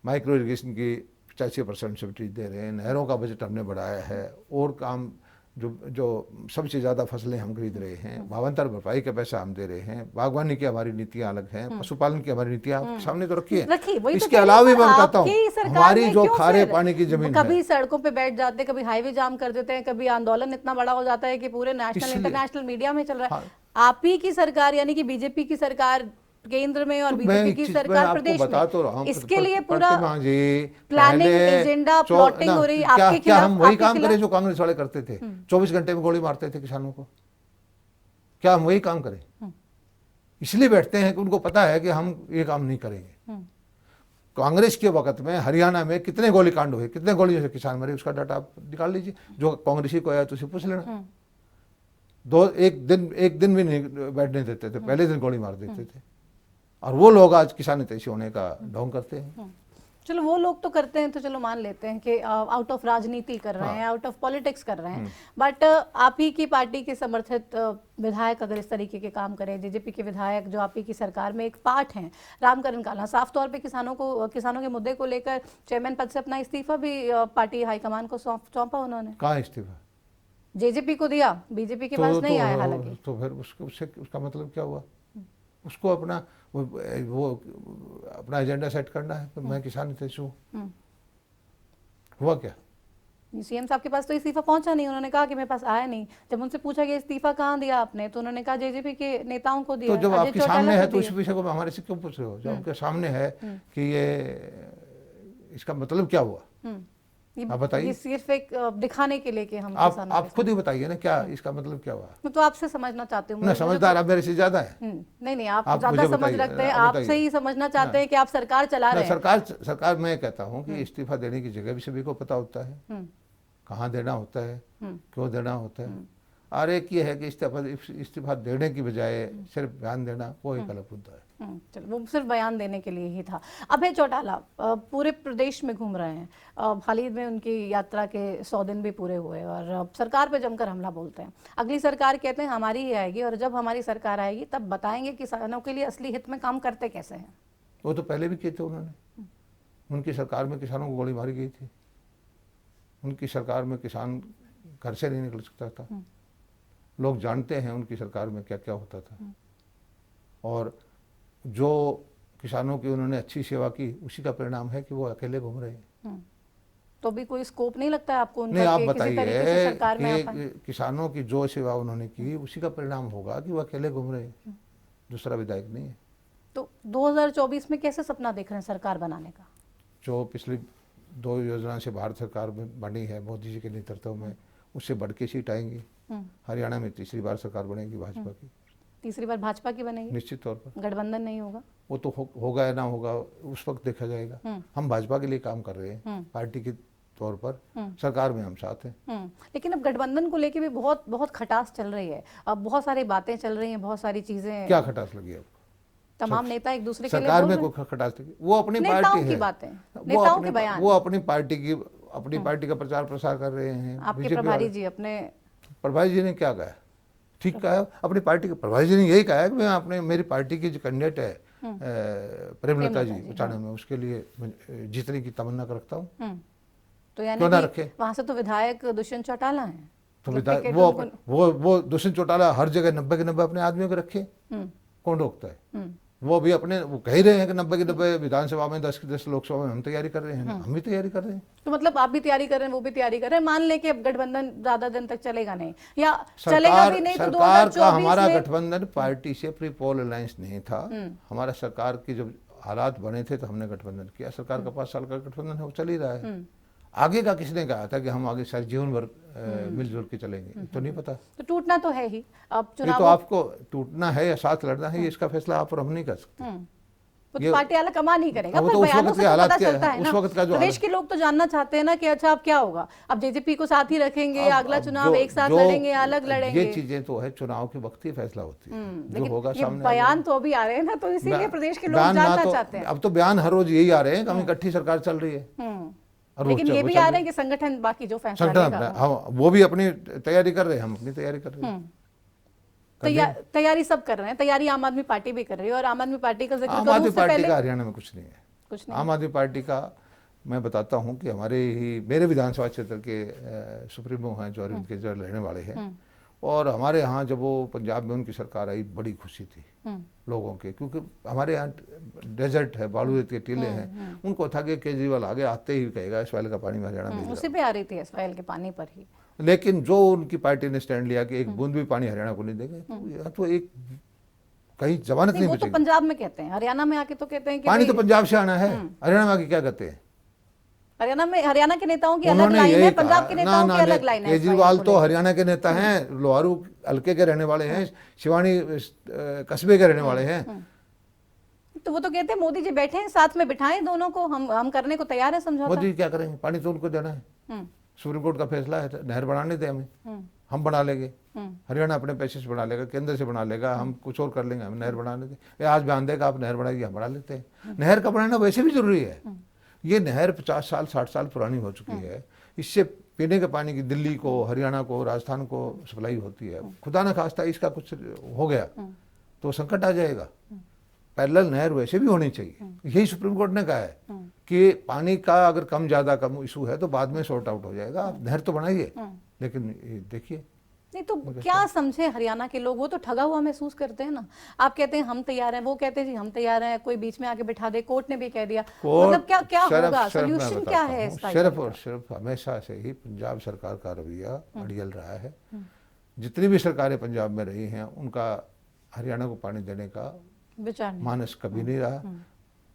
माइक्रो इरिगेशन की 85% सब्सिडी दे रहे हैं, नहरों का बजट हमने बढ़ाया है, और काम जो सबसे ज़्यादा फसलें हम खरीद रहे हैं, भावांतर भरपाई का पैसा हम दे रहे हैं, बागवानी की हमारी नीतियां अलग हैं, पशुपालन की हमारी नीतियां आपके सामने तो रखी है। इसके अलावा भी मैं बताता हूँ, हमारी जो खारे पानी की जमीन है, कभी सड़कों पे बैठ जाते, कभी हाईवे जाम कर देते हैं, कभी आंदोलन इतना बड़ा हो जाता है कि पूरे नेशनल इंटरनेशनल मीडिया में चल रहा है। आप ही की सरकार, यानी कि बीजेपी की सरकार केंद्र में और बीजेपी की सरकार प्रदेश में, इसके लिए पूरा प्लानिंग, एजेंडा, प्लॉटिंग हो रही, आपके खिलाफ। क्या हम वही काम करें जो कांग्रेस वाले करते थे? 24 घंटे में गोली मारते थे किसानों को। क्या हम वही काम करें? इसलिए बैठते हैं कि उनको पता है कि हम ये काम नहीं करेंगे। कांग्रेस के वक्त में हरियाणा में कितने गोलीकांड हुए, कितने गोलियों से किसान मरे, उसका डाटा आप निकाल लीजिए। जो कांग्रेसी को आया तो उसे पूछ लेना। एक दिन भी नहीं बैठने देते थे, पहले दिन गोली मार देते थे। और वो लोग आज किसान हितैषी होने का ढोंग करते हैं। चलो वो लोग तो करते हैं, तो चलो मान लेते हैं कि आउट ऑफ राजनीति कर रहे हैं, आउट ऑफ पॉलिटिक्स कर रहे हैं, बट आप ही की पार्टी के समर्थित विधायक अगर इस तरीके के काम करें, जेजेपी के विधायक जो आप ही की सरकार में एक पार्ट हैं, रामकरण काला, साफ तौर पे किसानों के मुद्दे को लेकर चेयरमैन पद से अपना इस्तीफा भी पार्टी हाईकमान को सौंपा उन्होंने। कहाँ इस्तीफा? जेजेपी को दिया, बीजेपी के पास नहीं आया हालांकि। तो फिर उसका मतलब क्या हुआ? उसको अपना वो अपना एजेंडा सेट करना है, तो मैं किसान हितैषी हूँ। हुआ क्या? सीएम साहब के पास तो इस्तीफा पहुंचा नहीं, उन्होंने कहा कि मेरे पास आया नहीं। जब उनसे पूछा गया इस्तीफा कहाँ दिया आपने, तो उन्होंने कहा जेजेपी के नेताओं को दिया। तो जब आपके सामने है तो इस विषय को हमारे से क्यों पूछ रहे हो? जब आपके सामने है कि ये, इसका मतलब क्या हुआ? आप बताइए। सिर्फ एक दिखाने के लिए कि हम आप खुद ही बताइए ना, क्या इसका मतलब क्या हुआ? तो आपसे समझना चाहते हूँ। ना समझदार आप मेरे से ज्यादा है। नहीं, आप ज्यादा समझ रखते हैं, आपसे ही समझना चाहते हैं कि आप सरकार चला रहे हैं। सरकार मैं कहता हूँ कि इस्तीफा देने की जगह भी सभी को पता होता है, कहाँ देना होता है, क्यों देना होता है। और एक ये है कि इस्तीफा देने की बजाय सिर्फ बयान देना, वो एक अलग मुद्दा है। चलो, वो सिर्फ बयान देने के लिए ही था। अभय चौटाला पूरे प्रदेश में घूम रहे हैं, हाल ही में उनकी यात्रा के 100 दिन भी पूरे हुए और सरकार पे जमकर हमला बोलते हैं। अगली सरकार कहते हैं हमारी ही आएगी, और जब हमारी सरकार आएगी तब बताएंगे किसानों के लिए असली हित में काम करते कैसे हैं। वो तो पहले भी किए थे उन्होंने। उनकी सरकार में किसानों को गोली मारी गई थी। उनकी सरकार में किसान घर से नहीं निकल सकता था। लोग जानते हैं उनकी सरकार में क्या क्या होता था। और जो किसानों की उन्होंने अच्छी सेवा की, उसी का परिणाम है कि वो अकेले घूम रहे हैं। तो भी कोई स्कोप नहीं लगता है आपको उनका? नहीं, आप बताइए कि किसानों की जो सेवा उन्होंने की, उसी का परिणाम होगा कि वो अकेले घूम रहे हैं, दूसरा विधायक नहीं है। तो 2024 में कैसे सपना देख रहे हैं सरकार बनाने का? जो पिछली 2 योजना से भारत सरकार में बनी है मोदी जी के नेतृत्व में, उससे बढ़ के सीट आएंगी। हरियाणा में तीसरी बार सरकार बनेगी भाजपा की, तीसरी बार भाजपा की बनेगी, निश्चित तौर पर। गठबंधन नहीं होगा, वो तो होगा या ना होगा उस वक्त देखा जाएगा। हम भाजपा के लिए काम कर रहे हैं पार्टी के तौर पर, सरकार में हम साथ हैं। लेकिन अब गठबंधन को लेके भी बहुत बहुत खटास चल रही है, अब बहुत सारी बातें चल रही हैं, बहुत सारी चीजें। क्या खटास लगी आपको? तमाम नेता एक दूसरे के लिए सरकार बोल में रहे कोई खटास लगी? वो अपनी नेताओं पार्टी की है, बातें, नेताओं के बयान। वो अपनी पार्टी का प्रचार प्रसार कर रहे हैं। आपके बीजेपी प्रभारी वाले। जी अपने प्रभारी जी ने क्या कहा? ठीक कहा है, अपनी पार्टी के प्रभारी जी ने यही कहा है कि मैं अपने मेरी पार्टी की जो कैंडिडेट है प्रेमलता जी बचाने में, उसके लिए जीतने की तमन्ना रखता हूँ। तो यानी क्यों ना कि रखे? वहां से तो विधायक दुष्यंत चौटाला हैं, तो मतलब विधायक टिकट वो दुष्यंत चौटाला हर जगह 90 के 90 अपने आदमियों को रखे, कौन रोकता है? वो भी वो कह ही रहे हैं कि 90 के 90 विधानसभा में, 10 के 10 लोकसभा में हम तैयारी कर रहे हैं, हम भी तैयारी कर रहे हैं। तो मतलब आप भी तैयारी कर रहे हैं, वो भी तैयारी कर रहे हैं। मान लें कि अब गठबंधन ज्यादा दिन तक चलेगा नहीं, या चलेगा भी नहीं, तो सरकार का 2024 हमारा में गठबंधन पार्टी से प्री पोल अलायंस नहीं था। हमारा सरकार की जब हालात बने थे तो हमने गठबंधन किया। सरकार का 5 साल का गठबंधन है, वो चल ही रहा है। आगे का किसने कहा था कि हम आगे सारे जीवन भर मिलजुल के चलेंगे? तो नहीं पता। तो टूटना तो है ही। अब ये चुनाव तो आपको टूटना है या साथ लड़ना है, ये इसका फैसला आप और हम नहीं कर सकते। तो पार्टी वाला कमान ही करेगा, अब पर तो उस बयानों वक्त से के तो हालात पता क्या है? चलता है उस ना। वक्त का जो प्रदेश के लोग तो जानना चाहते हैं ना कि अच्छा अब क्या होगा, अब जेजेपी को साथ ही रखेंगे, अगला चुनाव एक साथ लड़ेंगे या अलग लड़ेंगे? ये चीजें तो है चुनाव के वक्त ही फैसला होती है, जो लेकिन होगा ये सामने। बयान तो अभी आ रहे हैं ना, तो इसीलिए प्रदेश के लोग बयान ना जानना तो- चाहते हैं। अब तो बयान हर रोज यही आ रहे हैं कि हम इकट्ठी सरकार चल रही है, और रोज लेकिन ये भी आ रहे हैं कि संगठन बाकी जो फैसला संगठन लेगा। हम वो भी अपनी तैयारी कर रहे हैं, हम अपनी तैयारी कर रहे हैं। तैयारी सब कर रहे हैं, तैयारी आम आदमी पार्टी भी कर रही है। और आम आदमी पार्टी का जिक्र आम करूं आदमी उससे पार्टी पहले का हरियाणा में कुछ नहीं है। कुछ नहीं। आम आदमी पार्टी का मैं बताता हूं कि मेरे विधानसभा क्षेत्र के सुप्रीमो हैं जो अरविंद केजरीवाल रहने वाले हैं, और हमारे यहाँ जब वो पंजाब में उनकी सरकार आई, बड़ी खुशी थी लोगों के, क्योंकि हमारे यहाँ डेजर्ट है, बालू रेत के टीले हैं। उनको था कि केजरीवाल आगे आते ही कहेगा इस वाले का पानी में हरियाणा भेज उसी पे आ रही थी एसवाईएल के पानी पर ही। लेकिन जो उनकी पार्टी ने स्टैंड लिया कि एक बूंद भी पानी हरियाणा को नहीं देंगे, तो यहाँ तो एक कहीं जमानत नहीं वो तो बचेगी। पंजाब में कहते हैं, हरियाणा में आके तो कहते हैं कि पानी तो भाई, पंजाब से आना है, हरियाणा में आके क्या कहते हैं? हरियाणा के नेताओं की अलग उन्होंने लाइन है, यही पंजाब के कहा, नेताओं ना, की अलग लाइन है। केजरीवाल SYL तो को हरियाणा के नेता हैं, लोहारू हल्के के रहने वाले हैं, शिवानी कस्बे के रहने वाले हैं। लेके। तो वो तो कहते हैं मोदी जी बैठे हैं, साथ में बिठाएं दोनों को, हम करने को तैयार है समझौता। मोदी क्या करेंगे? पानी तो उनको देना है, सुप्रीम कोर्ट का फैसला है, नहर बनाने दे हमें, हम बना लेंगे। हरियाणा अपने पैसे से बना लेगा, केंद्र से बना लेगा, हम कुछ और कर लेंगे, हम नहर बनाने दें। आज बयान देगा आप नहर बनाइए, हम बना लेते हैं। नहर का बनाना वैसे भी जरूरी है। ये नहर 50 साल 60 साल पुरानी हो चुकी है, इससे पीने के पानी की दिल्ली को, हरियाणा को, राजस्थान को सप्लाई होती है। खुदा न खास्ता इसका कुछ हो गया तो संकट आ जाएगा। पैरेलल नहर वैसे भी होनी चाहिए, यही सुप्रीम कोर्ट ने कहा है कि पानी का अगर कम ज्यादा कम इशू है तो बाद में सॉर्ट आउट हो जाएगा, आप नहर तो बनाइए। लेकिन ये देखिए, नहीं तो क्या समझे हरियाणा के लोग, वो तो ठगा हुआ महसूस करते हैं ना। आप कहते हैं हम तैयार हैं, वो कहते हैं जी हम तैयार हैं, कोई बीच में आके बिठा दे, कोर्ट ने भी कह दिया, मतलब क्या क्या होगा, सोल्यूशन क्या है इसका? सिर्फ और सिर्फ हमेशा से ही पंजाब सरकार का रवैया अड़ियल रहा है। जितनी भी सरकारें पंजाब में रही हैं उनका हरियाणा को पानी देने का विचार नहीं। मानस कभी नहीं रहा।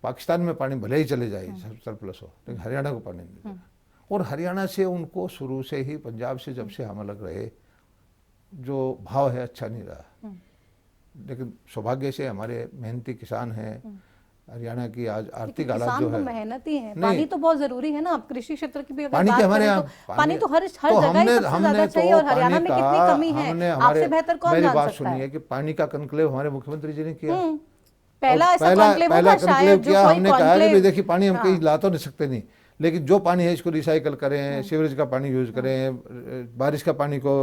पाकिस्तान में पानी भले ही चले जाए सरप्लस हो, लेकिन हरियाणा को पानी नहीं देगा। और हरियाणा से उनको शुरू से ही, पंजाब से जब से हम अलग रहे, जो भाव है अच्छा नहीं रहा। लेकिन सौभाग्य से हमारे मेहनती किसान हैं, हरियाणा की आज आर्थिक हालात जो है, मेहनती है। पानी तो बहुत जरूरी है ना। अब कृषि क्षेत्र की भी अगर पानी बात की हमारे करें यहाँ तो पानी तो हर जगह ही सबसे ज्यादा चाहिए, और हरियाणा में कितनी कमी है आपसे बेहतर कौन मेरी जान बात सकता है? सुनिए कि पानी का कनक्लेव हमारे मुख्यमंत्री जी ने किया। पहला ऐसा पहला कॉन्क्लेव पहला होगा कनक्लेव शायद, जो किया, कोई हमने कहा कि भाई कॉन्क्लेव। देखिए पानी हम कहीं ला तो नहीं सकते नहीं, लेकिन जो पानी है इसको रिसाइकल करें, सीवरेज का पानी यूज करें, बारिश का पानी को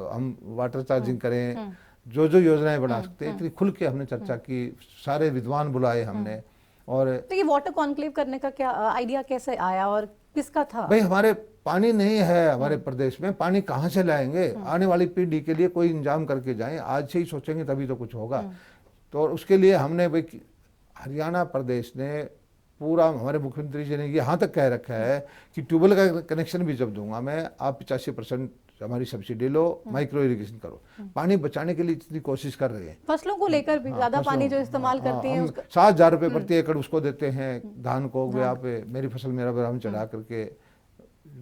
हम वाटर चार्जिंग करें, जो जो योजनाएं बना सकते हैं, इतनी खुल के हमने चर्चा की, सारे विद्वान बुलाए हमने। और तो ये वाटर कॉन्क्लेव करने का क्या आइडिया कैसे आया और किसका था? भाई हमारे पानी नहीं है हमारे प्रदेश में, पानी कहाँ से लाएंगे? आने वाली पीढ़ी के लिए कोई इंतजाम करके जाएं, आज से ही सोचेंगे तभी तो कुछ होगा। तो उसके लिए हमने भाई हरियाणा प्रदेश ने पूरा हमारे मुख्यमंत्री जी ने यहाँ तक कह रखा है कि ट्यूबवेल का कनेक्शन भी जब दूंगा मैं, आप 85% हमारी सब्सिडी लो, माइक्रो इरिगेशन करो। पानी बचाने के लिए इतनी कोशिश कर रहे हैं। फसलों को लेकर भी ज्यादा पानी जो इस्तेमाल करती हैं 7,000 रुपये प्रति एकड़ उसको देते हैं। धान को यहाँ पे मेरी फसल मेरा ब्राह्मण चढ़ा करके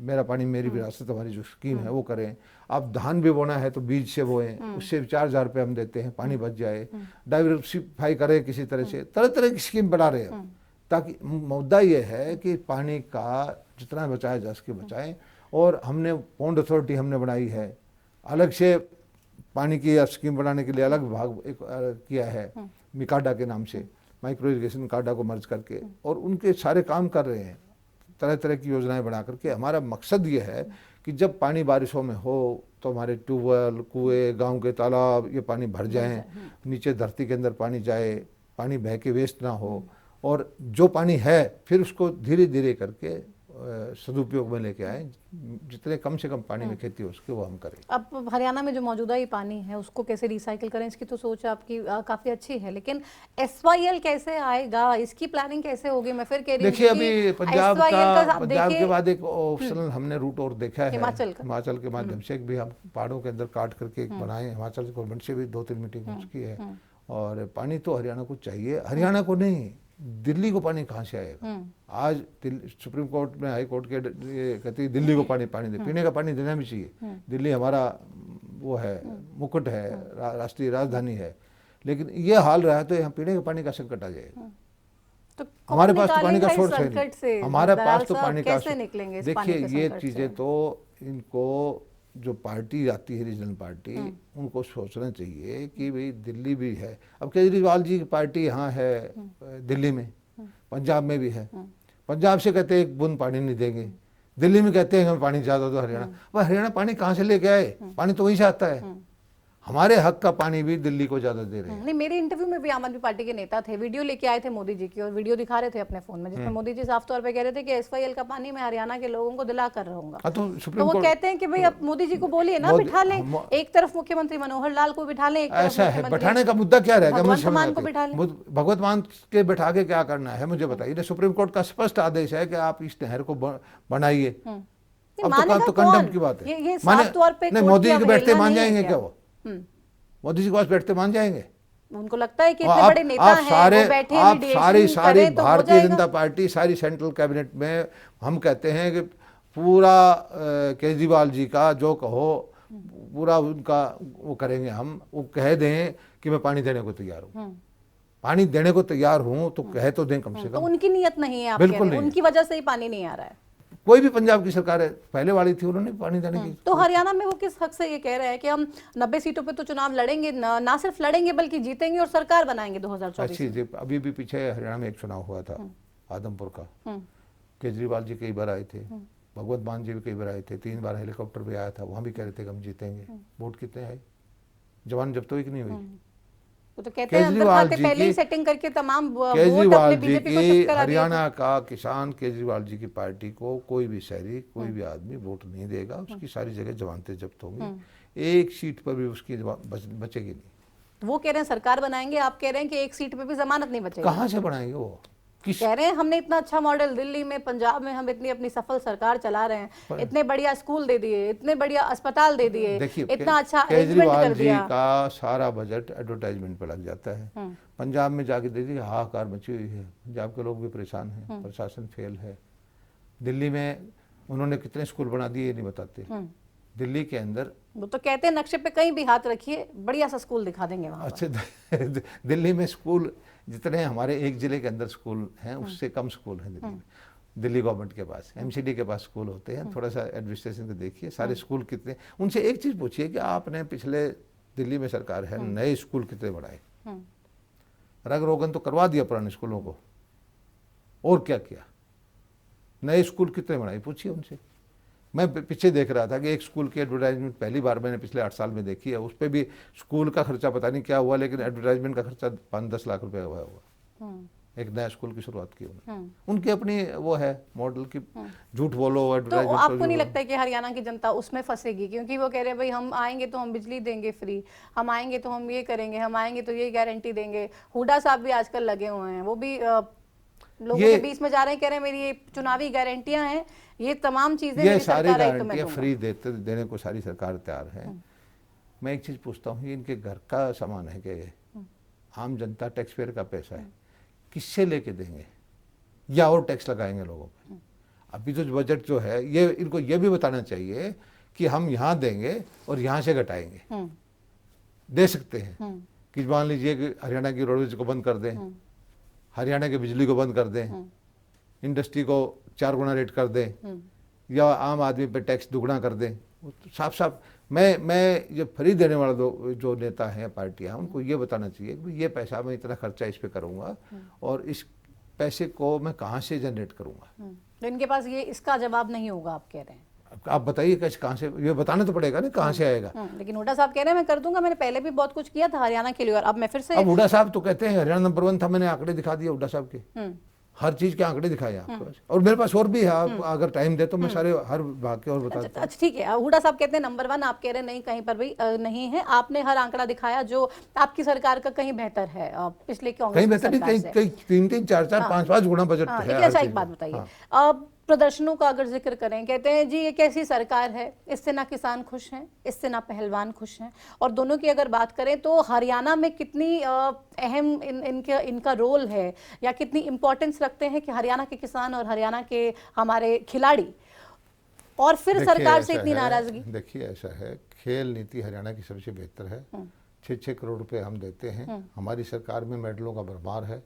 मेरा पानी मेरी विरासत हमारी जो स्कीम है वो करें। आप धान भी बोना है तो बीज से बोएं, उससे 4,000 रुपये हम देते हैं, पानी बच जाए। डाइवर्सिफाई करें किसी तरह से, तरह तरह की स्कीम बना रहे हैं, ताकि मुद्दा ये है कि पानी का जितना बचाया जा सके बचाएं। और हमने पॉन्ड अथॉरिटी हमने बनाई है, अलग से पानी की स्कीम बनाने के लिए अलग विभाग एक किया है मिकाडा के नाम से, माइक्रो इरिगेशन काडा को मर्ज करके, और उनके सारे काम कर रहे हैं तरह तरह की योजनाएं बना करके। हमारा मकसद ये है कि जब पानी बारिशों में हो तो हमारे ट्यूबवेल, कुएं, गांव के तालाब ये पानी भर जाएं, नीचे धरती के अंदर पानी जाए, पानी बह के वेस्ट ना हो, और जो पानी है फिर उसको धीरे धीरे करके सदुपयोग में लेके आए। जितने कम से कम पानी में खेती हो सके वो हम करें। अब हरियाणा में जो मौजूदा ही पानी है उसको कैसे रिसाइकिल करें, इसकी तो सोच आपकी काफी अच्छी है, लेकिन SYL कैसे आएगा, इसकी प्लानिंग कैसे होगी? मैं फिर कह रही हूँ देखिए अभी पंजाब के बाद एक ऑप्शनल हमने रूट और देखा है, हिमाचल के माध्यम से भी हम पहाड़ों के अंदर काट करके एक बनाए। हिमाचल गवर्नमेंट से भी 2-3 मीटिंग हो चुकी है। और पानी तो हरियाणा को चाहिए, हरियाणा को नहीं, दिल्ली को पानी कहाँ से आएगा? आज सुप्रीम कोर्ट में, हाई कोर्ट के कहती है दिल्ली को पानी दे, पीने का पानी देना भी चाहिए। दिल्ली हमारा वो है, मुकुट है, राष्ट्रीय राजधानी है, लेकिन ये हाल रहा है तो यहाँ पीने का पानी का संकट आ जाएगा। तो हमारे पास तो पानी का सोर्स है नहीं, हमारे पास तो पानी का। देखिए ये चीजें तो इनको जो पार्टी आती है रीजनल पार्टी, उनको सोचना चाहिए कि भाई दिल्ली भी है। अब केजरीवाल जी की पार्टी यहाँ है दिल्ली में, पंजाब में भी है। पंजाब से कहते हैं एक बूंद पानी नहीं देंगे, दिल्ली में कहते हैं हमें पानी ज्यादा दो हरियाणा। वह हरियाणा पानी कहाँ से लेके आए? पानी तो वहीं से आता है। हमारे हक का पानी भी दिल्ली को ज्यादा दे रहे हैं। नहीं, मेरे इंटरव्यू में भी आम आदमी पार्टी के नेता थे, वीडियो लेके आए थे मोदी जी की और वीडियो दिखा रहे थे अपने फोन में, जिसमें मोदी जी साफ तौर पे कह रहे थे कि SYL का पानी मैं हरियाणा के लोगों को दिला कर रहूंगा। तो वो कहते हैं कि भाई अब मोदी जी को बोलिए ना, बिठा लें, एक तरफ मुख्यमंत्री मनोहर लाल को बिठा लें, ऐसा है। बैठाने का मुद्दा क्या रहेगा? भगवंत को बिठा लें, भगवत मान के बैठा के क्या करना है मुझे बताइए। सुप्रीम कोर्ट का स्पष्ट आदेश है कि आप इस नहर को बनाइए। अब तो कंडम की बात है, माने मोदी जी बैठते मान जाएंगे क्या? वो मोदी जी के पास बैठते मान जाएंगे? उनको लगता है कि इतने बड़े नेता हैं, वो बैठे आप सारी भारतीय जनता पार्टी, सारी सेंट्रल कैबिनेट में हम कहते हैं कि पूरा केजरीवाल जी का जो कहो पूरा उनका वो करेंगे। हम वो कह दें कि मैं पानी देने को तैयार हूँ, पानी देने को तैयार हूँ तो कह तो दें कम से कम। तो उनकी नीयत नहीं है, आप बिल्कुल नहीं, उनकी वजह से ही पानी नहीं आ रहा है। कोई भी पंजाब की सरकार है, पहले वाली थी, उन्होंने पानी देने की। तो हरियाणा में वो किस हक से ये कह रहे हैं कि हम 90 सीटों पे तो चुनाव लड़ेंगे, ना सिर्फ लड़ेंगे बल्कि जीतेंगे और सरकार बनाएंगे 2024 में? अभी भी पीछे हरियाणा में एक चुनाव हुआ था आदमपुर का, केजरीवाल जी कई बार आए थे, भगवत मान जी भी कई बार आए थे, 3 बार हेलीकॉप्टर भी आया था, वहां भी कह रहे थे कि हम जीतेंगे। वोट कितने आए? जवान जब तो एक नहीं हुई। वो तो कहते हैं केजरीवाल जी पहले ही सेटिंग करके तमाम केजरीवाल जी की हरियाणा का किसान केजरीवाल जी की पार्टी को कोई भी शहरी, कोई भी आदमी वोट नहीं देगा। उसकी सारी जगह जमानतें जब्त होंगी, एक सीट पर भी उसकी बचेगी नहीं। वो कह रहे हैं सरकार बनाएंगे, आप कह रहे हैं कि एक सीट पे भी जमानत नहीं बचेगी। कहाँ से बनाएंगे वो? कह रहे हैं हमने इतना अच्छा मॉडल दिल्ली में, पंजाब में हम इतनी अपनी सफल सरकार चला रहे हैं, इतने बढ़िया स्कूल दे दिए, इतने बढ़िया अस्पताल दे दिए, इतना अच्छा केजरीवाल जी का सारा बजट एडवर्टाइजमेंट पे लग जाता है। पंजाब में जाके दे दिए, हाहाकार मची हुई है, पंजाब के लोग भी परेशान हैं, प्रशासन फेल है। दिल्ली में उन्होंने कितने स्कूल बना दिए ये नहीं बताते। दिल्ली के अंदर वो तो कहते हैं नक्शे पे कहीं भी हाथ रखिए बढ़िया सा स्कूल दिखा देंगे वहां। अच्छा दिल्ली में स्कूल जितने हमारे एक जिले के अंदर स्कूल हैं उससे कम स्कूल हैं दिल्ली में। दिल्ली गवर्नमेंट के पास, MCD के पास स्कूल होते हैं। थोड़ा सा एडमिनिस्ट्रेशन को देखिए, सारे स्कूल कितने, उनसे एक चीज पूछिए कि आपने पिछले दिल्ली में सरकार है, नए स्कूल कितने बढ़ाए? रग रोगन तो करवा दिया पुराने स्कूलों को, और क्या किया? नए स्कूल कितने बढ़ाए पूछिए उनसे। मैं पीछे देख रहा था कि एक स्कूल की एडवर्टाइजमेंट पहली बार मैंने पिछले 8 साल में देखी है। उस पर भी स्कूल का खर्चा पता नहीं क्या हुआ, लेकिन एडवर्टाइजमेंट का खर्चा 5-10 लाख रुपए हुआ। एक नया स्कूल की शुरुआत की उन्होंने, उनकी अपनी वो है मॉडल की, झूठ बोलो एडवर्टाइजमेंट। तो आपको नहीं लगता है कि हरियाणा की जनता उसमें फंसेगी? क्योंकि वो कह रहे हैं भाई हम आएंगे तो हम बिजली देंगे फ्री, हम आएंगे तो हम ये करेंगे, हम आएंगे तो ये गारंटी देंगे। हुड्डा साहब भी आजकल लगे हुए हैं, वो भी लोगों के बीच में जा रहे हैं, कह रहे हैं मेरी ये चुनावी गारंटियां हैं, ये तमाम चीजें ये मेरी सारी सरकार आई तो मैं गारंटियां दूंगा। फ्री देने को सारी सरकार तैयार है। मैं एक चीज पूछता हूँ, ये इनके घर का सामान है क्या? ये आम जनता टैक्स पेयर का पैसा है, किससे लेके देंगे या और टैक्स लगाएंगे लोगों पे? अभी तो बजट जो है ये इनको ये भी बताना चाहिए कि हम यहाँ देंगे और यहाँ से घटाएंगे। दे सकते हैं कि मान लीजिए कि हरियाणा की रोडवेज को बंद कर दें, हरियाणा की बिजली को बंद कर दें, इंडस्ट्री को 4 गुना रेट कर दें, या आम आदमी पे टैक्स दुगना कर दें। साफ साफ मैं ये फ्री देने वाला जो नेता हैं पार्टियां, उनको ये बताना चाहिए कि ये पैसा मैं इतना खर्चा इस पे करूंगा और इस पैसे को मैं कहाँ से जनरेट करूंगा। तो इनके पास ये इसका जवाब नहीं होगा, आप कह रहे हैं। आप बताइए कैसे, कहाँ से, ये बताना तो पड़ेगा ना कहाँ से आएगा। लेकिन हुड्डा साहब कह रहे हैं मैं कर दूंगा, मैंने पहले भी बहुत कुछ किया था हरियाणा के लिए और अब मैं फिर से। अब हुड्डा साहब तो कहते हैं हरियाणा नंबर 1 था, मैंने आंकड़े दिखा दिए हुड्डा साहब के, हर चीज के आंकड़े दिखाए आपके पास, और मेरे पास और भी है, आप अगर टाइम दे तो मैं सारे हर भाग के और बता देता हूं। अच्छा ठीक है, हुड्डा साहब कहते हैं नंबर 1, आप कह रहे हैं नहीं, कहीं पर भी नहीं है। आपने हर आंकड़ा दिखाया जो आपकी सरकार का कहीं बेहतर है पिछले कांग्रेस कहीं की बेहतर नहीं, सरकार से। कहीं 3-3, 4-4, 5-5 गुना बजट है। लेकिन अच्छा एक बात बताइए, अब प्रदर्शनों का अगर जिक्र करें, कहते हैं जी ये कैसी सरकार है, इससे ना किसान खुश हैं, इससे ना पहलवान खुश हैं। और दोनों की अगर बात करें तो हरियाणा में कितनी अहम इनका रोल है या कितनी इंपॉर्टेंस रखते हैं कि हरियाणा के किसान और हरियाणा के हमारे खिलाड़ी, और फिर सरकार से इतनी नाराजगी। देखिए ऐसा है, खेल नीति हरियाणा की सबसे बेहतर है। 6-6 करोड़ रुपए हम देते हैं, हमारी सरकार में मेडलों का भरमार है,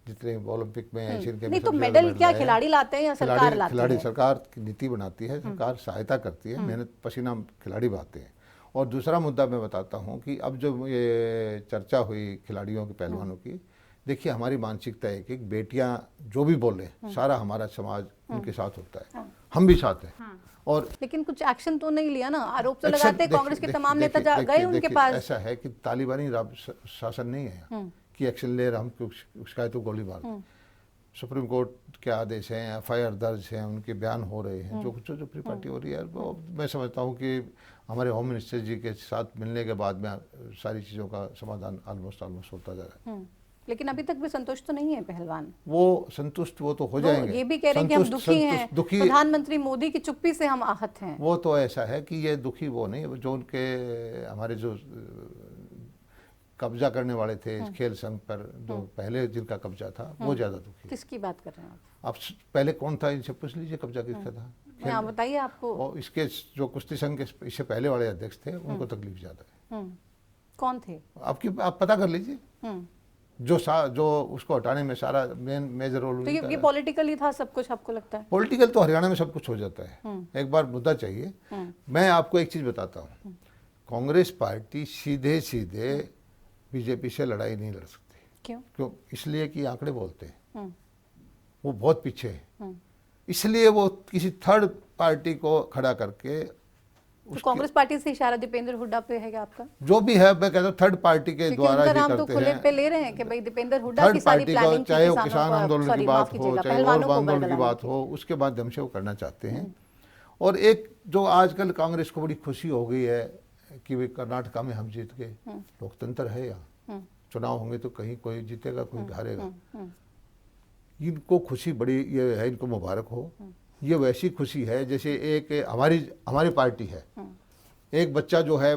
जितने ओलंपिक में एशियन गेम में नहीं तो सबसे ज़्यादा मेडल क्या आए हैं। खिलाड़ी लाते हैं या सरकार लाती खिलाड़ी है? सरकार की नीति बनाती है, सरकार सहायता करती है, मेहनत पसीना खिलाड़ी बहाते हैं। और दूसरा मुद्दा मैं बताता हूँ कि अब जो ये चर्चा हुई खिलाड़ियों की, पहलवानों की, देखिए हमारी मानसिकता है कि बेटियां जो भी बोले सारा हमारा समाज उनके साथ होता है, हम भी साथ हैं। और लेकिन कुछ एक्शन तो नहीं लिया ना, आरोप तो लगाते हैं कांग्रेस के तमाम नेता गए उनके पास। ऐसा है कि तालिबानी शासन नहीं है कि एक्शन ले रहा, हम शिकायत को गोली मार दें। सुप्रीम कोर्ट के आदेश हैं, FIR दर्ज हैं, उनके बयान हो रहे हैं, जो कुछ जो फ्री पार्टी हो रही है, वो मैं समझता हूँ कि हमारे होम मिनिस्टर जी के साथ मिलने के बाद में सारी चीज़ों का समाधान ऑलमोस्ट होता जा रहा है। लेकिन अभी तक भी संतुष्ट तो नहीं है पहलवान। वो संतुष्ट वो तो हो जाएंगे। ये भी कह रहे हैं कि हम दुखी हैं, प्रधानमंत्री मोदी की चुप्पी से हम आहत हैं। वो तो ऐसा है कि ये दुखी वो नहीं, जो उनके हमारे जो कब्जा करने वाले थे इस खेल संघ पर, जो पहले जिनका कब्जा था, वो ज्यादा दुखी। किसकी बात कर रहे हैं आप? पहले कौन था, इनसे पूछ लीजिए कब्जा किसका था। आप बताइए आपको। और इसके जो कुश्ती संघ के इससे पहले वाले अध्यक्ष थे, उनको तकलीफ ज्यादा है। कौन थे? आप पता कर लीजिए। जो उसको हटाने में सारा मेजर रोल। तो ये पॉलिटिकल ही था सब कुछ, आपको लगता है? पॉलिटिकल तो हरियाणा में सब कुछ हो जाता है, एक बार मुद्दा चाहिए। मैं आपको एक चीज बताता हूँ, कांग्रेस पार्टी सीधे सीधे बीजेपी से लड़ाई नहीं लड़ सकती। क्यों? इसलिए कि आंकड़े बोलते हैं, वो बहुत पीछे है, इसलिए वो किसी थर्ड पार्टी को खड़ा करके। तो कांग्रेस पार्टी से इशारा दीपेंद्र हुड्डा पे है क्या आपका? जो भी है, मैं कहता हूँ थर्ड पार्टी के द्वारा ही नाम करते तो खुले हैं। पे ले रहे हैं कि भाई दीपेंद्र हुड्डा की सारी प्लानिंग, चाहे वो किसान आंदोलन की बात हो, चाहे वो आंदोलन की बात हो, उसके माध्यम से वो करना चाहते हैं। और एक जो आजकल कांग्रेस को बड़ी खुशी हो गई है कि वे कर्नाटका में हम जीत गए, लोकतंत्र है यहाँ, चुनाव होंगे तो कहीं कोई जीतेगा कोई हारेगा, इनको खुशी बड़ी ये है, इनको मुबारक हो। ये वैसी खुशी है जैसे एक हमारी पार्टी है, एक बच्चा जो है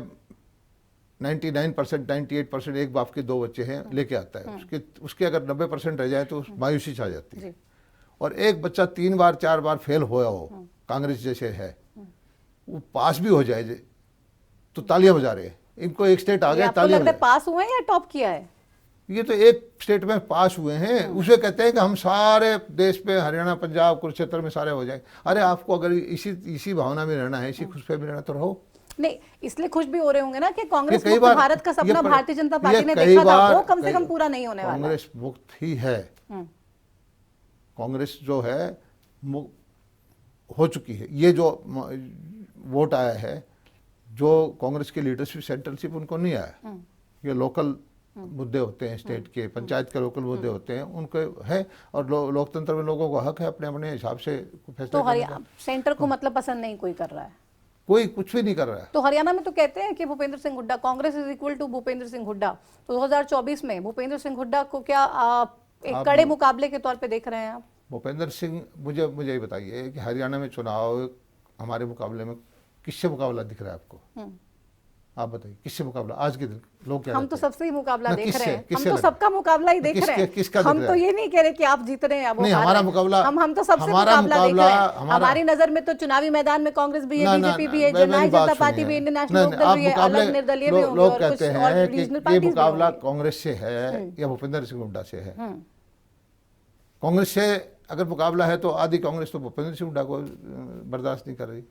99%, 98% एक बाप के 2 बच्चे हैं लेके आता है, उसके अगर 90% रह जाए तो मायूसी छा जाती है। और एक बच्चा 3 बार 4 बार फेल होया हो, कांग्रेस जैसे है, वो पास भी हो जाए तो तालियां बजा रहे हैं। इनको एक स्टेट आ गया, तालियां बजा। पास हुए या टॉप किया है? ये तो एक स्टेट में पास हुए हैं, उसे कहते हैं कि हम सारे देश पे, हरियाणा, पंजाब, कुरुक्षेत्र में सारे हो जाए। अरे आपको अगर इसी भावना में रहना है, इसी खुश पे भी रहना तो रहो। नहीं, इसलिए खुश भी हो रहे होंगे ना कि कांग्रेस मुक्त भारत का सपना भारतीय जनता पार्टी ने देखा था, वो कम से कम पूरा नहीं होने वाला। कांग्रेस मुक्त ही है, कांग्रेस जो है हो चुकी है। ये जो वोट आया है, जो कांग्रेस की लीडरशिप, सेंट्रलशिप उनको नहीं आया, ये लोकल मुद्दे होते हैं, स्टेट के, पंचायत के लोकल मुद्दे होते हैं, उनको है। और लोकतंत्र में लोगों का हक है अपने अपने हिसाब से फैसले करने का। सेंटर को मतलब पसंद नहीं कोई कर रहा है, कोई कुछ भी नहीं कर रहा है। तो हरियाणा में तो कहते हैं कि Bhupendra Singh Hooda, Congress is equal to Bhupendra Singh Hooda. तो 2024 में भूपेंद्र सिंह हुड्डा को क्या एक कड़े मुकाबले के तौर पे देख रहे हैं आप? भूपेंद्र सिंह, मुझे ये बताइए कि हरियाणा में चुनाव हमारे मुकाबले में किससे मुकाबला दिख रहा है आपको? आप बताइए किससे मुकाबला आज के दिन लोग क्या हम तो सबसे ही मुकाबला ना, देख किससे- रहे हैं, हम किससे तो लग रहा है? सबका मुकाबला ही देख किसके- रहे हैं। किसका हम दिख तो रहा है? ये नहीं कह रहे कि आप जीत रहे हैं, वो नहीं, हार हमारा रहे हैं। मुकाबला- हम तो सबसे हमारा मुकाबला देख रहे हैं। हमारा- हमारी नजर में तो चुनावी मैदान में कांग्रेस भी है, ना, बीजेपी भी है, मेरी जननायक बात जनता पार्टी सुनिए। भी है, इंडियन नेशनल नहीं, लोकदल आप भी है, मुकाबले- अलग निर्दलीय भी होंगे लोग और कहते कुछ और हैं कि रीजनल ये पार्टीज भी मुकाबला होंगी। कांग्रेस से है या भूपेंद्र सिंह हुड्डा से है। कांग्रेस से अगर मुकाबला है तो आधी कांग्रेस तो भूपेंद्र सिंह हुड्डा को बर्दाश्त नहीं कर रही।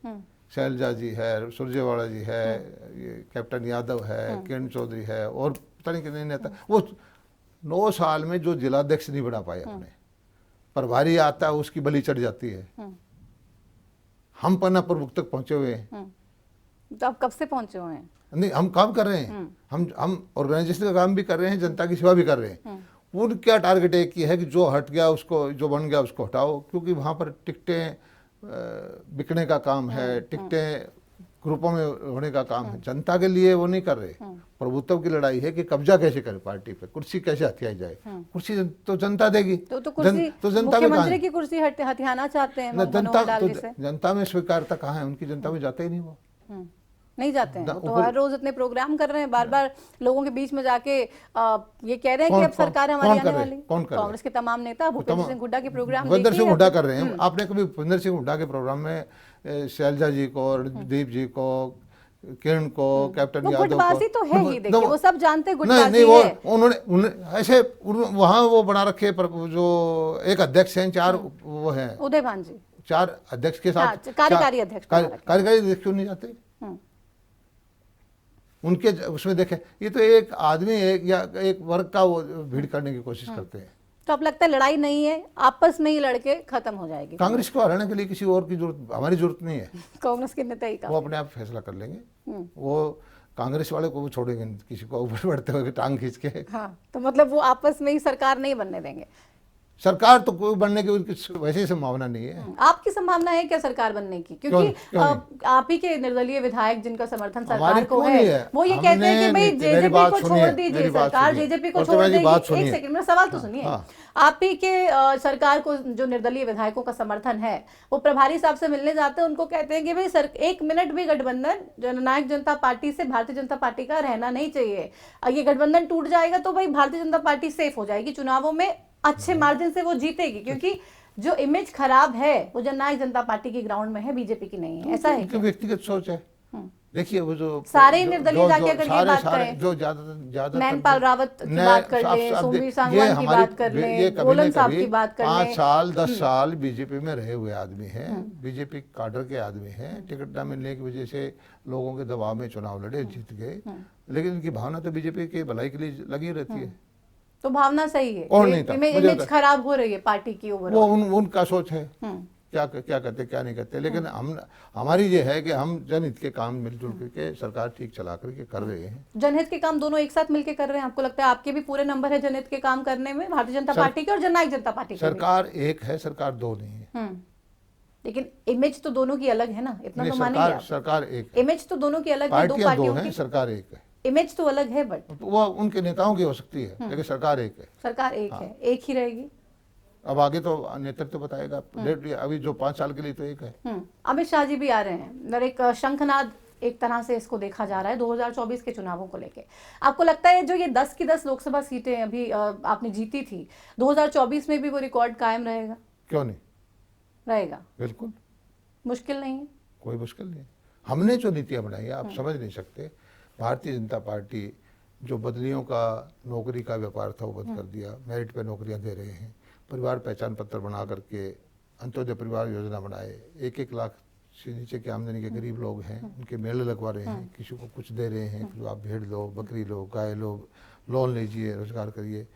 शैलजा जी है, सुरजेवाला जी है, ये कैप्टन यादव है, किरण चौधरी है, और पता नहीं कितने नेता। वो 9 साल में जो जिलाध्यक्ष नहीं बना पाए अपने, प्रभारी आता है उसकी बलि चढ़ जाती है। हम पन्ना प्रमुख तक पहुंचे हुए हैं। तो आप कब से पहुंचे हुए हैं? नहीं, हम काम कर रहे हैं, हम ऑर्गेनाइजेशन का काम भी कर रहे हैं, जनता की सेवा भी कर रहे हैं। उनका टारगेट एक ही है कि जो हट गया उसको, जो बन गया उसको हटाओ, क्योंकि वहाँ पर टिकटें बिकने का काम है, टिकटें ग्रुपों में होने का काम है। जनता के लिए वो नहीं कर रहे। प्रभुत्व की लड़ाई है कि कब्जा कैसे करे पार्टी पे, कुर्सी कैसे हथियाई जाए। कुर्सी तो जनता देगी। तो कुर्सी तो जनता में मुख्यमंत्री की कुर्सी हथियाना चाहते हैं मनोहर लाल से। जनता में स्वीकारता कहाँ है उनकी? जनता में जाते ही नहीं वो। नहीं जाते हैं। वो तो हर रोज इतने प्रोग्राम कर रहे हैं, बार बार लोगों के बीच में जाके ये कह रहे हैं कि अब सरकार हमारी आने वाली। कांग्रेस के तमाम नेता भूपेंद्र सिंह हुड्डा के प्रोग्राम भूपेंद्र सिंह हुड्डा कर रहे हैं। आपने कभी भूपेंद्र सिंह हुड्डा के प्रोग्राम में शैलजा जी को, रणदीप जी को, किरण को, कैप्टन यादव को, गुटबाजी तो है ही, देखिए वो सब जानते हैं नहीं गुटबाजी वो है। उन्होंने ऐसे वहाँ वो बना रखे जो एक अध्यक्ष हैं, 4 वो हैं, उदय भान जी 4 अध्यक्ष के साथ कार्यकारी अध्यक्ष कार्यकारी अध्यक्ष क्यों नहीं जाते उनके? उसमें देखे ये तो एक आदमी या एक वर्ग का वो भीड़ करने की कोशिश करते हैं। तो अब लगता है लड़ाई नहीं है, आपस में ही लड़के खत्म हो जाएगी। कांग्रेस को हराने के लिए किसी और की जरूरत, हमारी जरूरत नहीं है। कांग्रेस के नेता ही का वो अपने आप फैसला कर लेंगे। वो कांग्रेस वाले को वो छोड़ेंगे किसी को ऊपर बढ़ते हुए टांग खींच के। हाँ, तो मतलब वो आपस में ही सरकार नहीं बनने देंगे। सरकार तो कोई बनने की उनकी वैसे ही संभावना नहीं है। आपकी संभावना है क्या सरकार बनने की? क्योंकि आप ही के निर्दलीय विधायक जिनका समर्थन सरकार को है, वो ये कहते हैं कि भाई जेजेपी को छोड़ दीजिए, सरकार जेजेपी को छोड़ देगी। एक सेकंड मेरा सवाल तो सुनिए। आप ही के सरकार को जो निर्दलीय विधायकों का समर्थन है, वो प्रभारी साहब से मिलने जाते हैं, उनको कहते हैं कि भाई 1 मिनट भी गठबंधन जननायक जनता पार्टी से भारतीय जनता पार्टी का रहना नहीं चाहिए। ये गठबंधन टूट जाएगा तो भाई भारतीय जनता पार्टी सेफ हो जाएगी, चुनावों में अच्छे मार्जिन से वो जीतेगी, क्योंकि जो इमेज खराब है वो जननायक जनता पार्टी की ग्राउंड में है, बीजेपी की नहीं है। ऐसा है क्या? व्यक्तिगत सोच है। देखिए वो जो सारे निर्दलीय जाके अगर ये बात करें, जो ज्यादा नैनपाल रावत की बात कर लें, सोमवीर सांगवान की बात कर लें, गोलन साहब की बात कर लें, 5 साल 10 साल बीजेपी में रहे हुए आदमी हैं, बीजेपी काडर के आदमी हैं, टिकट न मिलने की वजह से लोगों के दबाव में चुनाव लड़े, जीत गए, लेकिन इनकी भावना तो बीजेपी की भलाई के लिए लगी रहती है। तो भावना सही है, और नहीं था, इमेज खराब हो रही है पार्टी की ओवरऑल। वो उनका सोच है, क्या करते क्या नहीं करते, लेकिन हमारी ये है कि हम जनहित के काम मिलजुल करके सरकार ठीक चला करके कर रहे हैं। जनहित के काम दोनों एक साथ मिलकर कर रहे हैं? आपको लगता है आपके भी पूरे नंबर है जनहित के काम करने में, भारतीय जनता पार्टी के और जननायक जनता पार्टी के? सरकार एक है, सरकार 2 नहीं है। लेकिन इमेज तो दोनों की अलग है ना, इतना तो मानेंगे आप? सरकार एक, इमेज तो दोनों की अलग है, 2 पार्टियां 2 पार्टियों हैं, की सरकार एक है। इमेज तो अलग है, बट वो उनके नेताओं की हो सकती है, लेकिन सरकार एक है। सरकार एक है, एक ही रहेगी। अब आगे तो नेतृत्व बताएगा, अभी जो 5 साल के लिए तो एक है। अमित शाह जी भी आ रहे हैं, और एक शंखनाद एक तरह से इसको देखा जा रहा है 2024 के चुनावों को लेके। आपको लगता है जो ये 10 की 10 लोकसभा सीटें अभी आपने जीती थी, 2024 में भी वो रिकॉर्ड कायम रहेगा? क्यों नहीं रहेगा, बिल्कुल। मुश्किल नहीं है? कोई मुश्किल नहीं। हमने जो नीतियां बनाई है आप समझ नहीं सकते। भारतीय जनता पार्टी जो बदलियों का, नौकरी का व्यापार था वो बंद कर दिया, मेरिट पे नौकरियां दे रहे हैं, परिवार पहचान पत्र बना करके अंत्योदय परिवार योजना बनाए, 1-1 लाख से नीचे की आमदनी के गरीब लोग हैं उनके मेले लगवा रहे हैं, किसी को कुछ दे रहे हैं, फिर आप भेड़ लो, बकरी लो, गाय लो, लोन लीजिए, रोजगार करिए।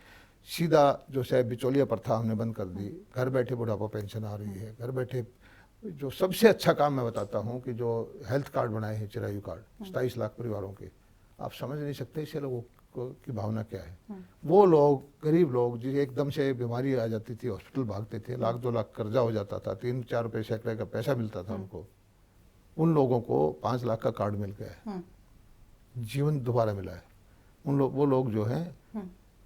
सीधा जो है बिचौलिया प्रथा हमने बंद कर दी, घर बैठे बुढ़ापा पेंशन आ रही है, घर बैठे जो सबसे अच्छा काम मैं बताता हूँ कि जो हेल्थ कार्ड बनाए हैं, चिरायु कार्ड 27 लाख परिवारों के, आप समझ नहीं सकते इससे लोगों की भावना क्या है। वो लोग, गरीब लोग जिसे एकदम से बीमारी आ जाती थी, हॉस्पिटल भागते थे, 1-2 लाख कर्जा हो जाता था, 3-4 रुपये सैकड़े का पैसा मिलता था उनको, उन लोगों को 5 लाख का कार्ड मिल गया है, जीवन दोबारा मिला है। वो लोग जो हैं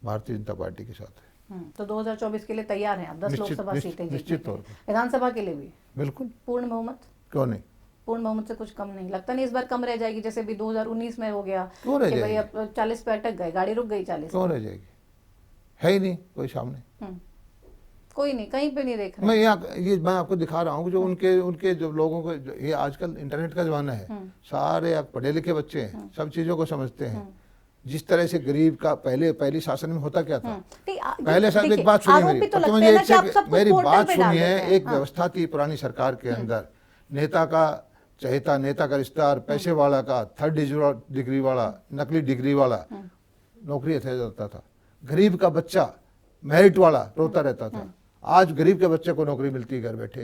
भारतीय जनता पार्टी के साथ है। तो 2024 के लिए तैयार हैं आप? 10 लोकसभा सीटें जीतने निश्चित के तौर लिए। पर। विधानसभा के लिए भी बिल्कुल, पूर्ण बहुमत? क्यों नहीं, पूर्ण बहुमत से कुछ कम नहीं लगता? नहीं इस बार कम रह जाएगी, जैसे भी 2019 में हो गया क्यों रह कि भाई जाएगी? अब 40 पे अटक गए, गाड़ी रुक गई 40 क्यों रह जाएगी? है ही नहीं कोई सामने। कोई नहीं, कहीं पे नहीं देख रहे। मैं यहाँ ये मैं आपको दिखा रहा हूँ कि जो उनके जो लोगों को ये आजकल इंटरनेट का जमाना है, सारे आप पढ़े लिखे बच्चे हैं, सब चीज़ों को समझते हैं। जिस तरह से गरीब का पहली शासन में होता क्या था, पहले साहब एक बात सुनिए मेरी, तो तो मुझे मेरी बात सुनिए। एक व्यवस्था थी पुरानी सरकार के अंदर, नेता का चहेता, नेता का रिश्तेदार, पैसे वाला का, 3rd डिग्री वाला, नकली डिग्री वाला नौकरी अथाया जाता था। गरीब का बच्चा मेरिट वाला रोता रहता था। आज गरीब के बच्चे को नौकरी मिलती है घर बैठे।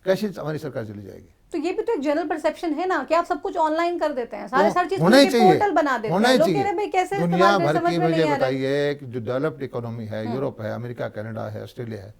कैसी हमारी सरकार चली जाएगी? तो ये भी तो एक जनरल परसेप्शन है ना कि आप सब कुछ ऑनलाइन कर देते हैं, सारी चीज होना ही चाहिए, पोर्टल बना देते होना हैं। ही लोग कह रहे चाहिए। हैं भाई कैसे दुनिया इस्तेमाल भर समझ की में नहीं मुझे आ रहा है। बताइए कि जो डेवलप्ड इकोनॉमी है, यूरोप है, अमेरिका, कनाडा है, ऑस्ट्रेलिया है,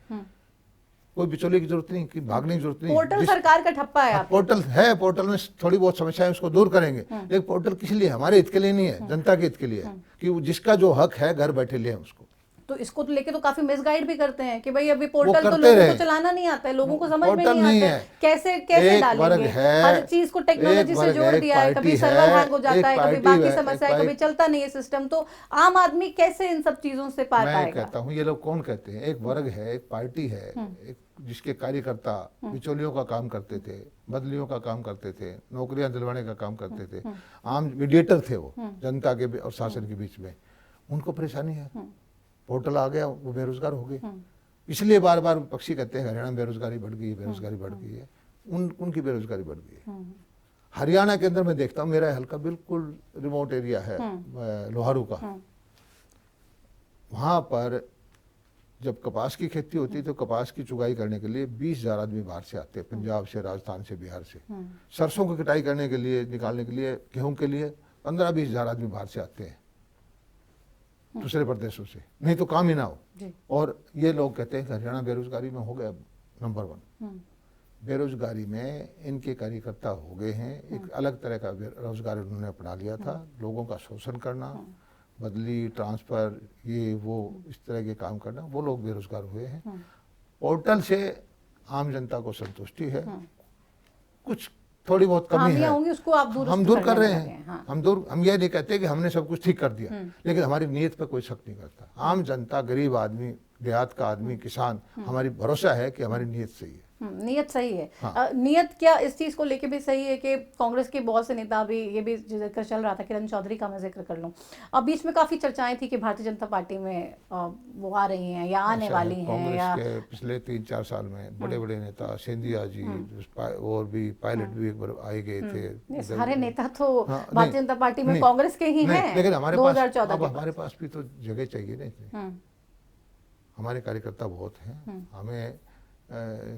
कोई बिचौलिए की जरूरत नहीं, कि भागने की जरूरत नहीं। पोर्टल सरकार का ठप्पा है। आप पोर्टल है, पोर्टल में थोड़ी बहुत समस्या है, उसको दूर करेंगे, लेकिन पोर्टल किस लिए? हमारे हित के लिए नहीं है, जनता के हित के लिए है, कि जिसका जो हक है घर बैठे ले उसको। तो इसको तो लेके तो काफी मिसगाइड भी करते हैं कि भाई अभी पोर्टल तो करते लोगों रहे। को चलाना नहीं आता है, लोगों को समझ में पोर्टल नहीं आता है। है कैसे कैसे एक वर्ग डालेंगे। है, हर चीज को टेक्नोलॉजी एक से वर्ग जोड़ है, दिया है, एक कभी पार्टी सर्वर है, हैंग हो जाता एक है, कभी पार्टी बाकी है, समस्या है, एक कभी चलता नहीं है सिस्टम। तो आम आदमी कैसे इन सब चीजों से पार मैं पाएगा? कहता हूँ ये लोग कौन कहते हैं? एक वर्ग है, एक पार्टी है, एक जिसके कार्यकर्ता बिचौलियों का काम करते थे, बदलियों का काम करते थे, नौकरियां दिलवाने का काम करते थे, आम मीडिएटर थे वो जनता के और शासन के बीच में। उनको परेशानी है, पोर्टल आ गया, वो बेरोजगार हो गए। इसलिए बार बार विपक्षी कहते हैं हरियाणा में बेरोजगारी बढ़ गई है, बेरोजगारी बढ़ गई है। उनकी बेरोजगारी बढ़ गई है। हरियाणा के अंदर मैं देखता हूँ, मेरा हल्का बिल्कुल रिमोट एरिया है लोहारू का, वहाँ पर जब कपास की खेती होती है तो कपास की चुगाई करने के लिए 20,000 आदमी बाहर से आते हैं, पंजाब से, राजस्थान से, बिहार से। सरसों की कटाई करने के लिए, निकालने के लिए, गेहूं के लिए 15-20,000 आदमी बाहर से आते हैं, दूसरे प्रदेशों से, नहीं तो काम ही ना हो। और ये लोग कहते हैं कि हरियाणा बेरोजगारी में हो गया नंबर 1। बेरोजगारी में इनके कार्यकर्ता हो गए हैं। एक अलग तरह का रोजगार उन्होंने अपना लिया था, लोगों का शोषण करना, बदली, ट्रांसफर, ये वो इस तरह के काम करना, वो लोग बेरोजगार हुए हैं। पोर्टल से आम जनता को संतुष्टि है, कुछ थोड़ी बहुत कमी है, होंगी, उसको आप हम दूर कर रहे हैं। हम ये नहीं कहते कि हमने सब कुछ ठीक कर दिया, लेकिन हमारी नीयत पर कोई शक नहीं करता। आम जनता, गरीब आदमी, देहात का आदमी, किसान, हमारी भरोसा है कि हमारी नीयत सही है। नियत सही है। नियत क्या इस चीज को लेके भी सही है कि कांग्रेस के बहुत से नेता भी, ये भी जिक्र चल रहा था, किरण चौधरी का मैं जिक्र कर लूं, अब बीच में काफी चर्चाएं थी कि भारतीय जनता पार्टी में वो आ रही हैं या आने वाली हैं, या कांग्रेस के पिछले 3-4 साल में बड़े बड़े नेता, सिंधिया जी और भी, पायलट भी एक बार आए गए थे। सारे नेता तो भारतीय जनता पार्टी में कांग्रेस के ही हैं, लेकिन हमारे 2014 हमारे पास भी तो जगह चाहिए ना इतनी। हमारे कार्यकर्ता बहुत हैं, हमें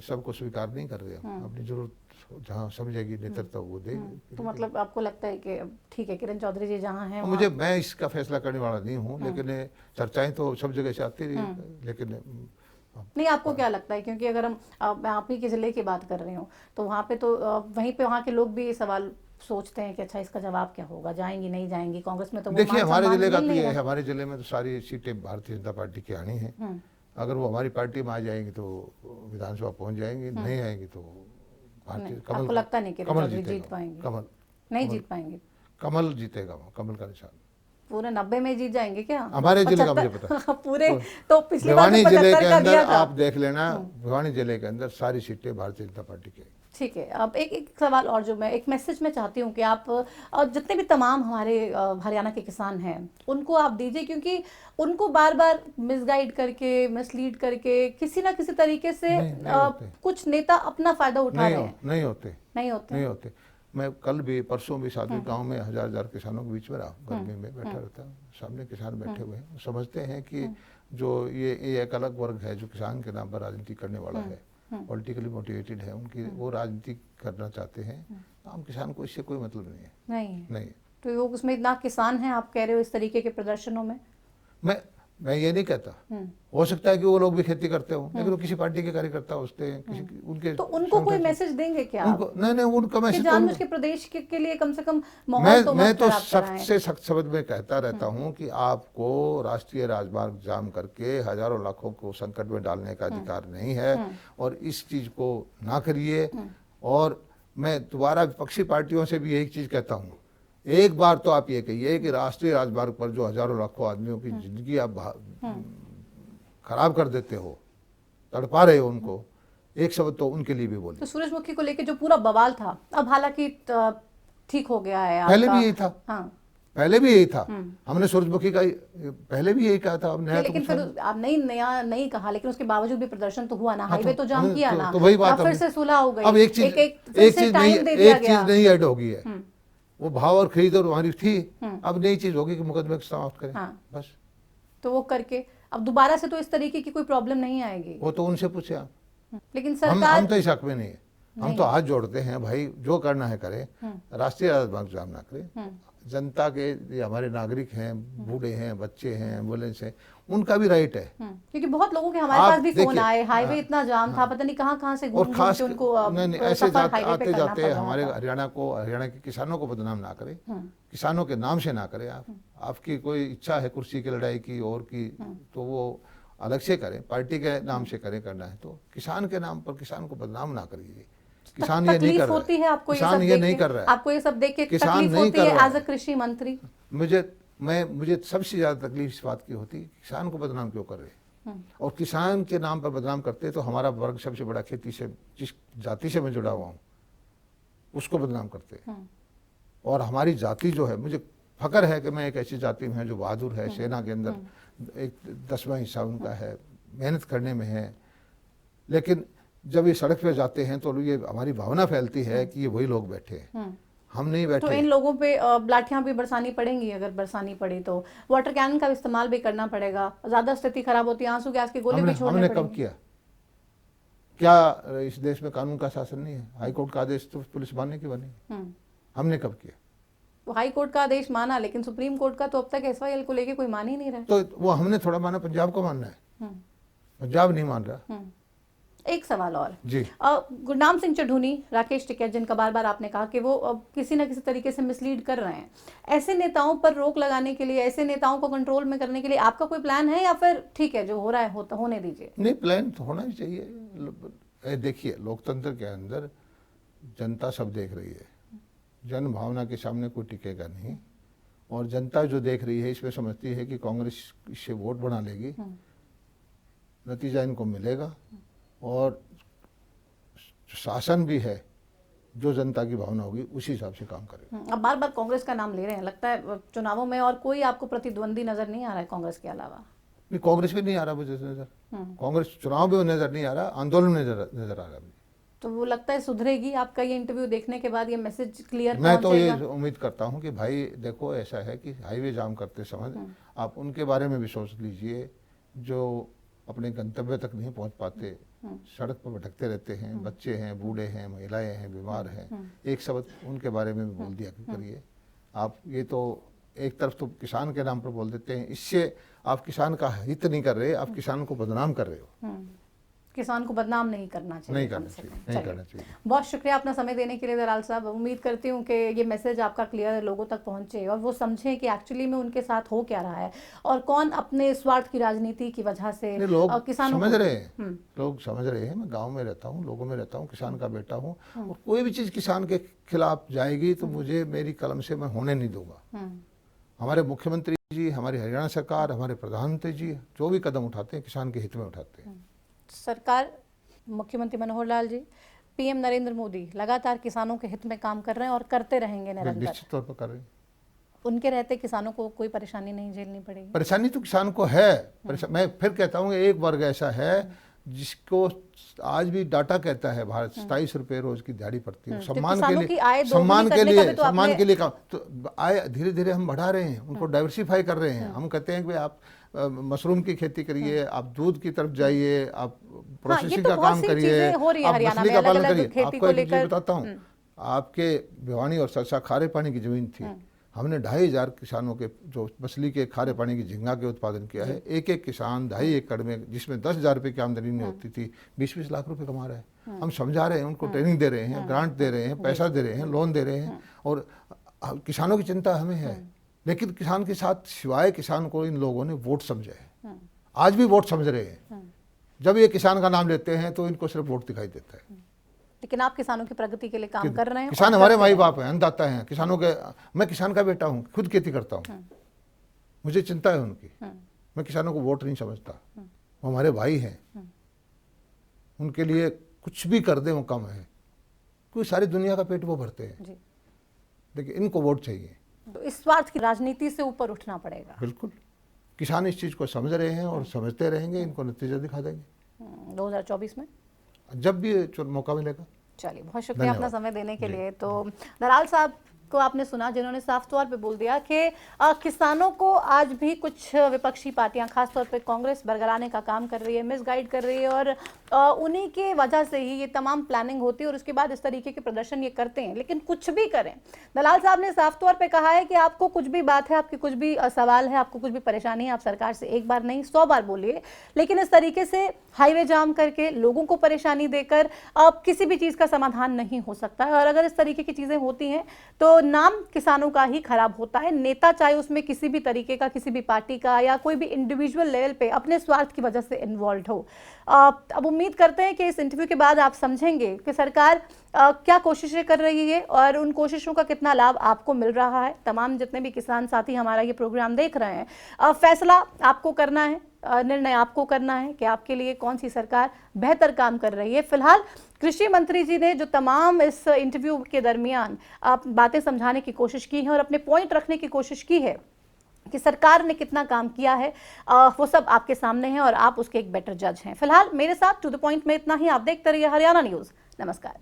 सबको स्वीकार नहीं कर रहे हम, अपनी जरूरत जहाँ समझेगी नेतृत्व वो दे। तो मतलब आपको लगता है कि ठीक है, किरण चौधरी जी जहाँ हैं, मैं इसका फैसला करने वाला नहीं हूँ, लेकिन चर्चाएं तो सब जगह से आती रही। लेकिन नहीं, आपको क्या लगता है? क्योंकि अगर मैं आप ही के जिले की बात कर रही हूँ तो वहाँ पे तो वहीं पे वहाँ के लोग भी ये सवाल सोचते हैं कि अच्छा इसका जवाब क्या होगा, जाएंगी नहीं जाएंगी कांग्रेस में? तो देखिए हमारे जिले का तो ये है, हमारे जिले में तो सारी सीटें भारतीय जनता पार्टी की आनी है। अगर वो हमारी पार्टी में आ जाएंगी तो विधानसभा पहुंच जाएंगी, नहीं आएंगी तो भारतीय कमल, आपको लगता नहीं कि कमल जीत पाएंगे? कमल नहीं जीत पाएंगे, कमल जीतेगा, कमल का निशान। पूरे 90 में जीत जाएंगे क्या? हमारे जिले का मुझे पता है पूरे तो पिछली बार भिवानी जिले के अंदर आप देख लेना, भिवानी जिले के अंदर सारी सीटें भारतीय जनता पार्टी की। ठीक है। अब एक सवाल और जो मैं एक मैसेज में चाहती हूँ कि आप जितने भी तमाम हमारे हरियाणा के किसान हैं उनको आप दीजिए, क्योंकि उनको बार बार मिसगाइड करके, मिसलीड करके, किसी ना किसी तरीके से कुछ नेता अपना फायदा उठा रहे हैं। नहीं होते। मैं कल भी, परसों भी साधु गांव में 1000 किसानों के बीच में रहा, गर्मी में बैठा रहता, सामने किसान बैठे हुए हैं, समझते हैं कि जो ये एक अलग वर्ग है जो किसान के नाम पर राजनीति करने वाला है, पॉलिटिकली मोटिवेटेड है, उनकी वो राजनीति करना चाहते हैं। आम किसान को इससे कोई मतलब नहीं है। नहीं। तो लोग उसमें इतना किसान हैं आप कह रहे हो इस तरीके के प्रदर्शनों में? मैं ये नहीं कहता, हो सकता है कि वो लोग भी खेती करते हो, लेकिन वो किसी पार्टी के कार्यकर्ता होते हैं, किसी उनके, तो उनको कोई मैसेज देंगे क्या उनको नहीं उनका कि मैसेज जानबूझ के प्रदेश के लिए कम से कम माहौल तो मैं मत तो खराब सख्त कराएं। से सख्त शब्द में कहता रहता हूं कि आपको राष्ट्रीय राजमार्ग जाम करके हजारों लाखों को संकट में डालने का अधिकार नहीं है, और इस चीज को ना करिए। और मैं दोबारा विपक्षी पार्टियों से भी यही चीज कहता हूं, एक बार तो आप ये कहिए कि राष्ट्रीय राजमार्ग पर जो हजारों लाखों आदमियों की जिंदगी आप खराब कर देते हो, तड़पा रहे हो उनको, एक शब्द तो उनके लिए भी बोलिए। तो सूरजमुखी को लेके जो पूरा बवाल था, अब हालांकि ठीक हो गया है पहले आपका। भी यही था, हाँ, पहले भी यही था, हमने सूरजमुखी का पहले भी यही कहा था। अब नया तो लेकिन कुछ फिर नहीं। आप नया नहीं कहा, लेकिन उसके बावजूद भी प्रदर्शन तो हुआ ना, हाँ, हाईवे तो जाम हमने किया ना, तो वही बात या फिर हमने- से सुलह हो गई। अब एक चीज फिर से टाइम दे दिया गया। नहीं ऐड होगी है, वो भाव और खरीद और हमारी थी, अब नई चीज होगी कि मुकदमे को समाप्त करें। हाँ। बस तो वो करके अब दोबारा से तो इस तरीके की कोई प्रॉब्लम नहीं आएगी। वो तो उनसे पूछे आप, लेकिन हम सरकार तो इस हक में नहीं है, हम तो हाथ जोड़ते हैं भाई, जो करना है करें, राष्ट्रीय राजमार्ग जाम ना करें। जनता के, ये हमारे नागरिक हैं, बूढ़े हैं, बच्चे हैं, एम्बुलेंस हैं, उनका भी राइट है। क्योंकि बहुत लोगों के हमारे आप पास भी फोन देखिए, आए, हाईवे हाँ, इतना जाम था, पता नहीं कहाँ से और घूम खास के उनको नहीं, ऐसे सफर हाईवे पे आते करना जाते पड़ रहा हमारे था। हरियाणा के किसानों को बदनाम ना करें, किसानों के नाम से ना करें। आप आपकी कोई इच्छा है कुर्सी की लड़ाई की और की, तो वो अलग से करें, पार्टी के नाम से करें, करना है तो किसान के नाम पर किसान को बदनाम ना करिए। किसान ये नहीं तकलीफ कर रहा होती है आपको, किसान ये ये सब नहीं देख कर के? रहा है, आपको ये सब देख के किसान तकलीफ नहीं होती कर है रहा एज अ है। कृषि मंत्री? मुझे सबसे ज्यादा तकलीफ इस बात की होती है, किसान को बदनाम क्यों कर रहे हैं, और किसान के नाम पर बदनाम करते तो हमारा वर्ग सबसे बड़ा खेती से, जिस जाति से मैं जुड़ा हुआ हूँ, उसको बदनाम करते। और हमारी जाति जो है, मुझे फख्र है कि मैं एक ऐसी जाति में है जो बहादुर है, सेना के अंदर एक 10वां हिस्सा उनका है, मेहनत करने में है, लेकिन जब ये सड़क पे जाते हैं तो ये हमारी भावना फैलती है कि ये वही लोग बैठे हैं, हम नहीं तो बैठे। इन लोगों पे लाठियां भी बरसानी पड़ेंगी, अगर बरसानी पड़ी तो वाटर कैनन का इस्तेमाल भी करना पड़ेगा, ज्यादा स्थिति खराब होती है आंसू गैस के गोले भी छोड़ने हमने कब पड़ेंगे। किया? क्या इस देश में कानून का शासन नहीं है? हाई कोर्ट का आदेश तो पुलिस मानने की बनी, हमने कब किया? तो हाई कोर्ट का आदेश माना, लेकिन सुप्रीम कोर्ट का तो अब तक एसवाईएल को लेके कोई मान ही नहीं रहा। तो वो हमने थोड़ा माना, पंजाब को मानना है, पंजाब नहीं मान रहा। एक सवाल और जी, गुरनाम सिंह चढ़ूनी, राकेश टिकैत, जिनका बार बार आपने कहा कि वो किसी न किसी तरीके से मिसलीड कर रहे हैं, ऐसे नेताओं पर रोक लगाने के लिए, ऐसे नेताओं को कंट्रोल में करने के लिए आपका कोई प्लान है, या फिर ठीक है जो हो रहा है होने दीजिए? नहीं, प्लान तो होना ही चाहिए। देखिए, लोकतंत्र के अंदर जनता सब देख रही है, जन भावना के सामने कोई टिकेगा नहीं, और जनता जो देख रही है इसमें समझती है कि कांग्रेस इससे वोट बना लेगी, नतीजा इनको मिलेगा, और शासन भी है जो जनता की भावना होगी उसी हिसाब से काम करेगा। अब बार बार कांग्रेस का नाम ले रहे हैं, लगता है चुनावों में और कोई आपको प्रतिद्वंदी नजर नहीं आ रहा है कांग्रेस के अलावा? नहीं, कांग्रेस भी नहीं आ रहा मुझे नजर, कांग्रेस चुनाव में नजर नहीं आ रहा, आंदोलन में नजर आ रहा मुझे। तो वो लगता है सुधरेगी? आपका ये इंटरव्यू देखने के बाद ये मैसेज क्लियर मैं तो ये पहुंचेगा? उम्मीद करता हूं कि भाई देखो, ऐसा है कि हाईवे जाम करते समय आप उनके बारे में भी सोच लीजिए जो अपने गंतव्य तक नहीं पहुंच पाते, सड़क पर भटकते रहते हैं, बच्चे हैं, बूढ़े हैं, महिलाएं हैं, बीमार हैं, एक शब्द उनके बारे में भी बोल दिया करिए आप। ये तो एक तरफ तो किसान के नाम पर बोल देते हैं, इससे आप किसान का हित नहीं कर रहे, आप किसान को बदनाम कर रहे हो। किसान को बदनाम नहीं करना चाहिए, नहीं करना चाहिए, नहीं करना चाहिए। बहुत शुक्रिया अपना समय देने के लिए दलाल साहब। उम्मीद करती हूँ कि ये मैसेज आपका क्लियर लोगों तक पहुंचे और वो समझें कि एक्चुअली में उनके साथ हो क्या रहा है और कौन अपने स्वार्थ की राजनीति की वजह से लोग किसानों समझ रहे हैं, लोग समझ रहे हैं। मैं गांव में रहता हूँ, लोगों में रहता हूँ, किसान का बेटा हूँ, और कोई भी चीज़ किसान के खिलाफ जाएगी तो मुझे, मेरी कलम से मैं होने नहीं दूंगा। हमारे मुख्यमंत्री जी, हमारी हरियाणा सरकार, हमारे प्रधानमंत्री जी जो भी कदम उठाते हैं किसान के हित में उठाते हैं। सरकार, मुख्यमंत्री मनोहर लाल जी, पीएम नरेंद्र मोदी लगातार किसानों के हित में काम कर रहे हैं और करते रहेंगे निरंतर। निश्चित तौर पर कर रहे हैं। उनके रहते किसानों को कोई परेशानी नहीं झेलनी पड़ेगी। परेशानी तो किसान को है। मैं फिर कहता हूँ एक वर्ग ऐसा है जिसको आज भी डाटा कहता है भारत 27 रुपए रोज की दिहाड़ी पड़ती है। सम्मान के लिए, सम्मान के लिए काम, तो आय धीरे धीरे हम बढ़ा रहे हैं, उनको डाइवर्सिफाई कर रहे हैं। हम कहते हैं कि भाई आप मशरूम की खेती करिए, आप दूध की तरफ जाइए, आप प्रोसेसिंग का काम करिए, आप मछली का पालन करिए। आपको एक चीज बताता हूँ, आपके भिवानी और सरसा खारे पानी की जमीन थी, हमने 2,500 किसानों के जो मछली के खारे पानी की झींगा के उत्पादन किया है। एक एक किसान 2.5 एकड़ में, जिसमें 10,000 रुपये की आमदनी नहीं होती थी, 20-20 लाख रुपए कमा रहे हैं। हम समझा रहे हैं, उनको ट्रेनिंग दे रहे हैं, ग्रांट दे रहे हैं, पैसा दे रहे हैं, लोन दे रहे हैं, और किसानों की चिंता हमें है। लेकिन किसान के साथ सिवाय किसान को इन लोगों ने वोट समझे हैं, आज भी वोट समझ रहे हैं। जब ये किसान का नाम लेते हैं तो इनको सिर्फ वोट दिखाई देता है। लेकिन आप किसानों की प्रगति के लिए काम कर रहे हैं। किसान हमारे माई बाप हैं, अन्नदाता हैं किसानों के। मैं किसान का बेटा हूँ, खुद खेती करता हूँ, मुझे चिंता है उनकी। मैं किसानों को वोट नहीं समझता, वो हमारे भाई हैं, उनके लिए कुछ भी कर दें वो कम है, क्योंकि सारी दुनिया का पेट वो भरते हैं। लेकिन इनको वोट चाहिए। तो इस स्वार्थ की राजनीति से ऊपर उठना पड़ेगा। बिल्कुल, किसान इस चीज़ को समझ रहे हैं और समझते रहेंगे, इनको नतीजा दिखा देंगे 2024 में, जब भी मौका मिलेगा। चलिए, बहुत शुक्रिया अपना समय देने के लिए। तो दलाल साहब को आपने सुना, जिन्होंने साफ तौर पे बोल दिया कि किसानों को आज भी कुछ विपक्षी पार्टियां, खासतौर पे कांग्रेस, बरगलाने का काम कर रही है, मिसगाइड कर रही है, और उन्हीं के वजह से ही ये तमाम प्लानिंग होती है और उसके बाद इस तरीके के प्रदर्शन ये करते हैं। लेकिन कुछ भी करें, दलाल साहब ने साफ तौर पे कहा है कि आपको कुछ भी बात है, आपकी कुछ भी सवाल है, आपको कुछ भी परेशानी है, आप सरकार से एक बार नहीं 100 बार बोलिए। लेकिन इस तरीके से हाईवे जाम करके लोगों को परेशानी देकर अब किसी भी चीज़ का समाधान नहीं हो सकता है। और अगर इस तरीके की चीज़ें होती हैं तो नाम किसानों का ही खराब होता है। नेता चाहे उसमें किसी भी तरीके का, किसी भी पार्टी का या कोई भी इंडिविजुअल लेवल पे अपने स्वार्थ की वजह से इन्वॉल्व हो। अब उम्मीद करते हैं कि इस इंटरव्यू के बाद आप समझेंगे कि सरकार क्या कोशिशें कर रही है और उन कोशिशों का कितना लाभ आपको मिल रहा है। तमाम जितने भी किसान साथी हमारा ये प्रोग्राम देख रहे हैं, फैसला आपको करना है, निर्णय आपको करना है कि आपके लिए कौन सी सरकार बेहतर काम कर रही है। फिलहाल कृषि मंत्री जी ने जो तमाम इस इंटरव्यू के दरमियान बातें समझाने की कोशिश की है और अपने पॉइंट रखने की कोशिश की है कि सरकार ने कितना काम किया है, वो सब आपके सामने है और आप उसके एक बेटर जज हैं। फिलहाल मेरे साथ टू द पॉइंट में इतना ही। आप देखते रहिए हरियाणा न्यूज़। नमस्कार।